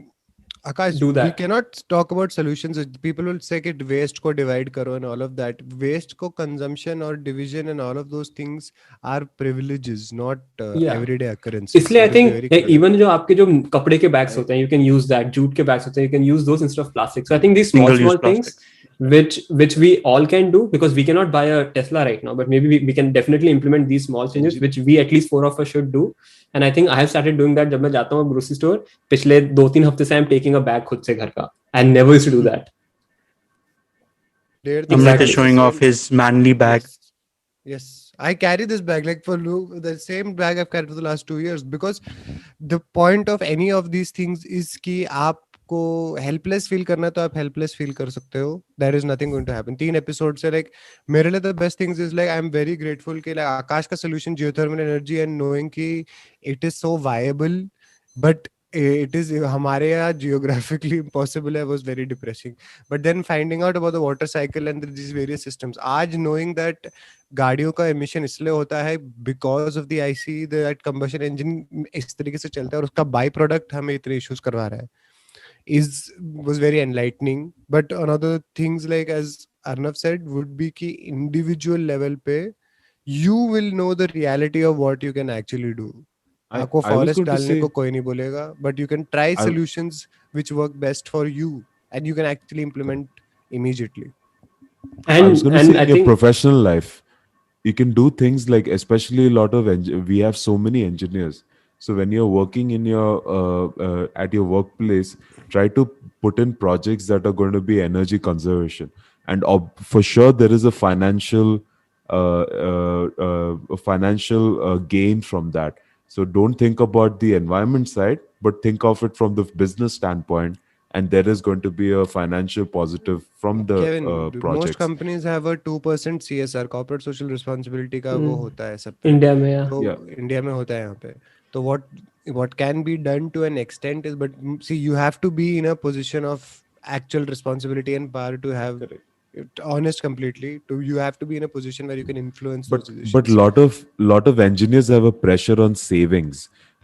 Akash, do we that. cannot talk about solutions. People will say that waste ko divide karo and all of that. Waste ko consumption or division and all of those things are privileges, not Yeah. everyday occurrences. इसलिए I Let us be very think clear. Even जो आपके जो कपड़े के bags I, होते हैं, you can use that. जूट के बैग्स होते हैं, you can use those instead of plastic. So I think these small Single use small things plastics. which we all can do, because we cannot buy a Tesla right now, but maybe we can definitely implement these small changes which we at least 4 of us should do. And I think I have started doing that. जब मैं जाता हूँ grocery store, पिछले 2-3 हफ्ते से I am taking a bag खुद से घर का. I never used to do that. There, the Amrit bag is Exactly. is the showing off same. his manly bag. Yes. Yes. I carry this bag like the same bag I've carried for the last 2 years, because the point of any of these things is कि आपको helpless feel करना है तो आप helpless feel कर सकते हो. There is nothing going to happen. 3 episodes से like मेरे लिए the best things is like I'm very grateful कि like आकाश का solution geothermal energy and knowing कि it is so viable, but it is हमारे यहाँ geographically impossible है, was very depressing. But then finding out about the water cycle and these various systems, आज knowing that गाड़ियों का emission इसलिए होता है because of the IC, that combustion engine इस तरीके से चलता है और उसका by product हमें इतने issues करवा रहा है, was very enlightening. But another things like as Arnav said would be कि individual level पे you will know the reality of what you can actually do. आपको I was forest going to डालने say, को कोई नहीं बोलेगा, but you can try I, solutions which work best for you and you can actually implement immediately. I was going to say And I in your think professional life, you can do things like, especially a lot of we have so many engineers. So when you're working in your at your workplace, try to put in projects that are going to be energy conservation, and for sure there is a financial gain from that. So don't think about the environment side, but think of it from the business standpoint, and there is going to be a financial positive from the Kevin, most projects. companies have a 2% CSR, corporate social responsibility का वो होता है सब पे. India में या तो Yeah. India में होता है यहाँ पे. तो what can be done to an extent is, but see, you have to be in a position of actual responsibility and power to have Correct. it honest completely. You have to be in a position where you can influence but those but decisions. lot of engineers have a pressure on savings,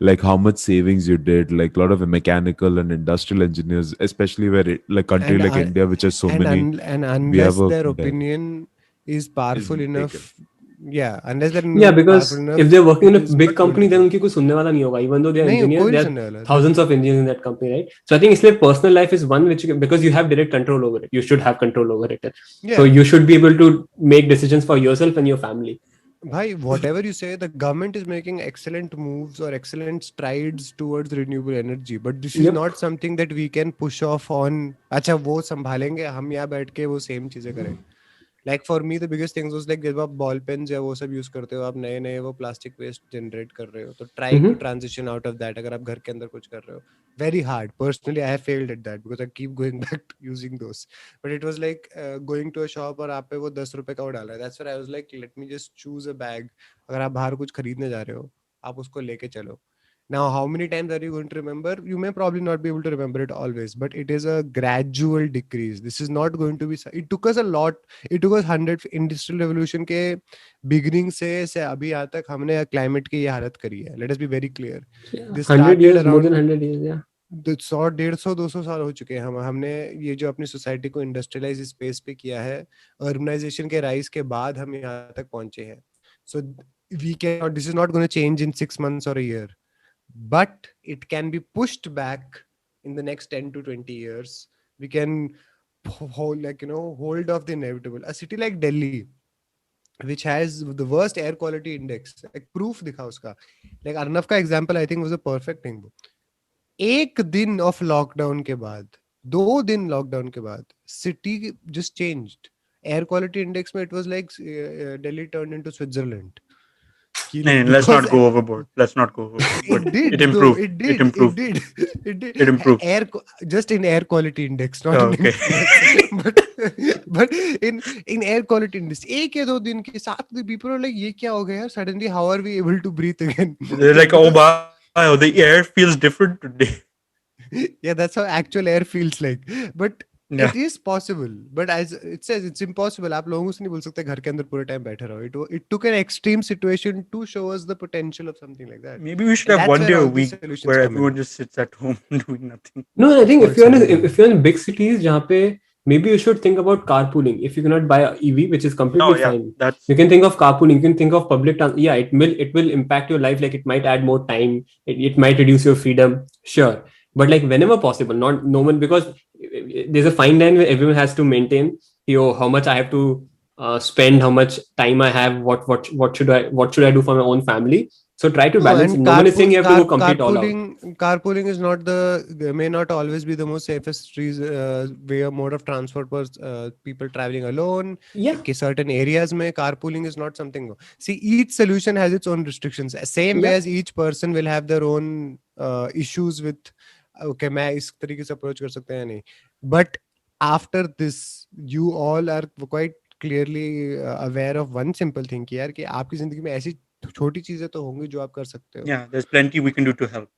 like how much savings you did, like a lot of mechanical and industrial engineers, especially where like country and like I, India, which has so and many, and we have unless a their debt opinion is is powerful taken. enough, yeah, unless they're Yeah, because powerful if enough, they're working it in a is big not going company, to then work. उनकी कुछ सुनने वाला नहीं होगा. Even though they are नहीं, engineers, कोई there नहीं are सुनने वाला. thousands of engineers in that company, right? So I think इसलिए personal life is one which because you have direct control over it. You should have control over it. So Yeah, you should be able to make decisions for yourself and your family. bhai, whatever you say, the government is making excellent moves or excellent strides towards renewable energy, but this is Yep. not something that we can push off on. अच्छा वो संभालेंगे, हम यहाँ बैठ के वो same चीजें करें. Like for me the biggest things was like जब आप बॉल पेन्स या वो सब यूज करते हो, आप नए नए वो प्लास्टिक वेस्ट जनरेट कर रहे हो, तो try to transition out of that. अगर आप घर के अंदर कुछ कर रहे हो, very hard. Personally, I have failed at that because I keep going back to using those. But it was like going to a shop और आप पे वो 10 रुपए का वो डाला है. That's where I was like, let me just choose a bag. अगर आप बाहर कुछ खरीदने जा रहे हो, आप उसको लेके चलो. Now, how many times are you going to remember? You may probably not be able to remember it always, but it is a gradual decrease. This is not going to be. It took us a lot. It took us 100 industrial revolution के beginning से अभी यहाँ तक हमने climate की ये हालत करी है. Let us be very clear. This 100 started years, more around than 100 years, yeah. 100, 150, 200 साल हो चुके हैं. हमने ये जो अपनी सोसाइटी को इंडस्ट्रियलाइज स्पेस पे किया है, अर्बनाइजेशन के राइज के बाद हम यहाँ तक पहुंचे हैं. So we cannot. This is not going to change in 6 months or a year. But it can be pushed back in the next 10 to 20 years. We can hold off the inevitable. A city like Delhi, which has the worst air quality index, like proof दिखा उसका. Like Arnav का example I think was a perfect thing. एक दिन of lockdown के बाद, 2 दिन lockdown के बाद, city just changed. Air quality index में it was like Delhi turned into Switzerland. Let's not go overboard. Let's not go overboard. It But did, it though. improved. It did. It improved. It did. It did. It improved. Just in air quality index, not Oh, in okay. anything else. but in air quality index, एक या दो दिन के साथ the people are like, ये क्या हो गया? Suddenly, how are we able to breathe again? They're like, oh wow, the air feels different today. Yeah, that's how actual air feels like. But Yeah. It is possible, but as it says, it's impossible. आप लोगों से नहीं बोल सकते घर के अंदर पूरे टाइम बैठे रहो. It took an extreme situation to show us the potential of something like that. Maybe we should And have that's one where day a all these week solutions where come in. everyone just sits at home doing nothing. No, I It's think called if you're in solemn. if you're in big cities, जहाँ पे maybe you should think about carpooling. If you cannot buy a EV, which is completely No, yeah, fine, that's you can think of carpooling. You can think of public transport. Yeah, it will impact your life. Like it might add more time. It might reduce your freedom. Sure, but like whenever possible, not no one, because there's a fine line where everyone has to maintain. How much I have to spend, how much time I have, what should I do for my own family. So try to No, balance it. and No one is saying you have to go complete all out. carpooling is not may not always be the most safest way or mode of transport for people traveling alone. Yeah, Certain areas में carpooling is not something. See, each solution has its own restrictions. Same way yeah. as each person will have their own issues with. Okay, मैं इस तरीके से approach कर सकते हैं या नहीं. But after this, you all are quite clearly aware of one simple thing कि यार कि आपकी जिंदगी में ऐसी छोटी चीजें तो होंगी जो आप कर सकते हो. yeah. There's plenty we can do to help.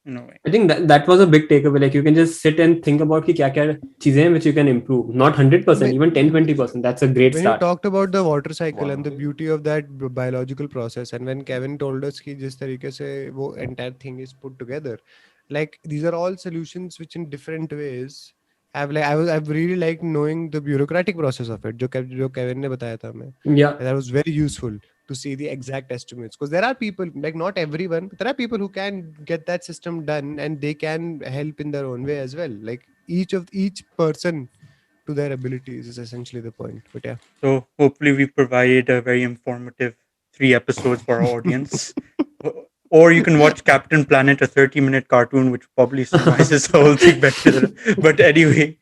In a way. I think that was a big takeaway. Like you can just sit and think about कि क्या क्या चीजें हैं which you can improve. Not 100%, even 10-20%. That's a great When you start. talked about the water cycle and the Wow. beauty of that biological process, and when Kevin told us कि जिस तरीके से वो entire thing is put together, like these are all solutions which in different ways I've really liked knowing the bureaucratic process of it जो Kevin ने बताया था हमें. Yeah. And that was very useful to see the exact estimates, because there are people, like not everyone, but there are people who can get that system done and they can help in their own way as well. Like each person to their abilities is essentially the point. But yeah. So hopefully we provided a very informative 3 episodes for our audience. Or you can watch Captain Planet, a 30-minute cartoon, which probably summarizes the whole thing better. But anyway,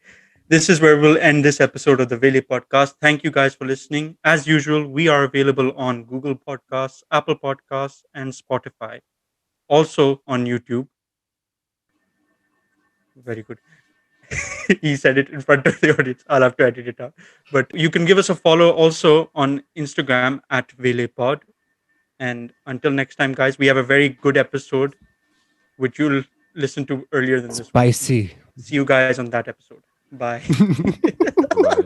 this is where we'll end this episode of the Vele podcast. Thank you guys for listening. As usual, we are available on Google Podcasts, Apple Podcasts, and Spotify. Also on YouTube. Very good. He said it in front of the audience. I'll have to edit it out. But you can give us a follow also on Instagram at VelePod. And until next time, guys, we have a very good episode, which you'll listen to earlier than this one. Spicy. See you guys on that episode. Bye. Bye.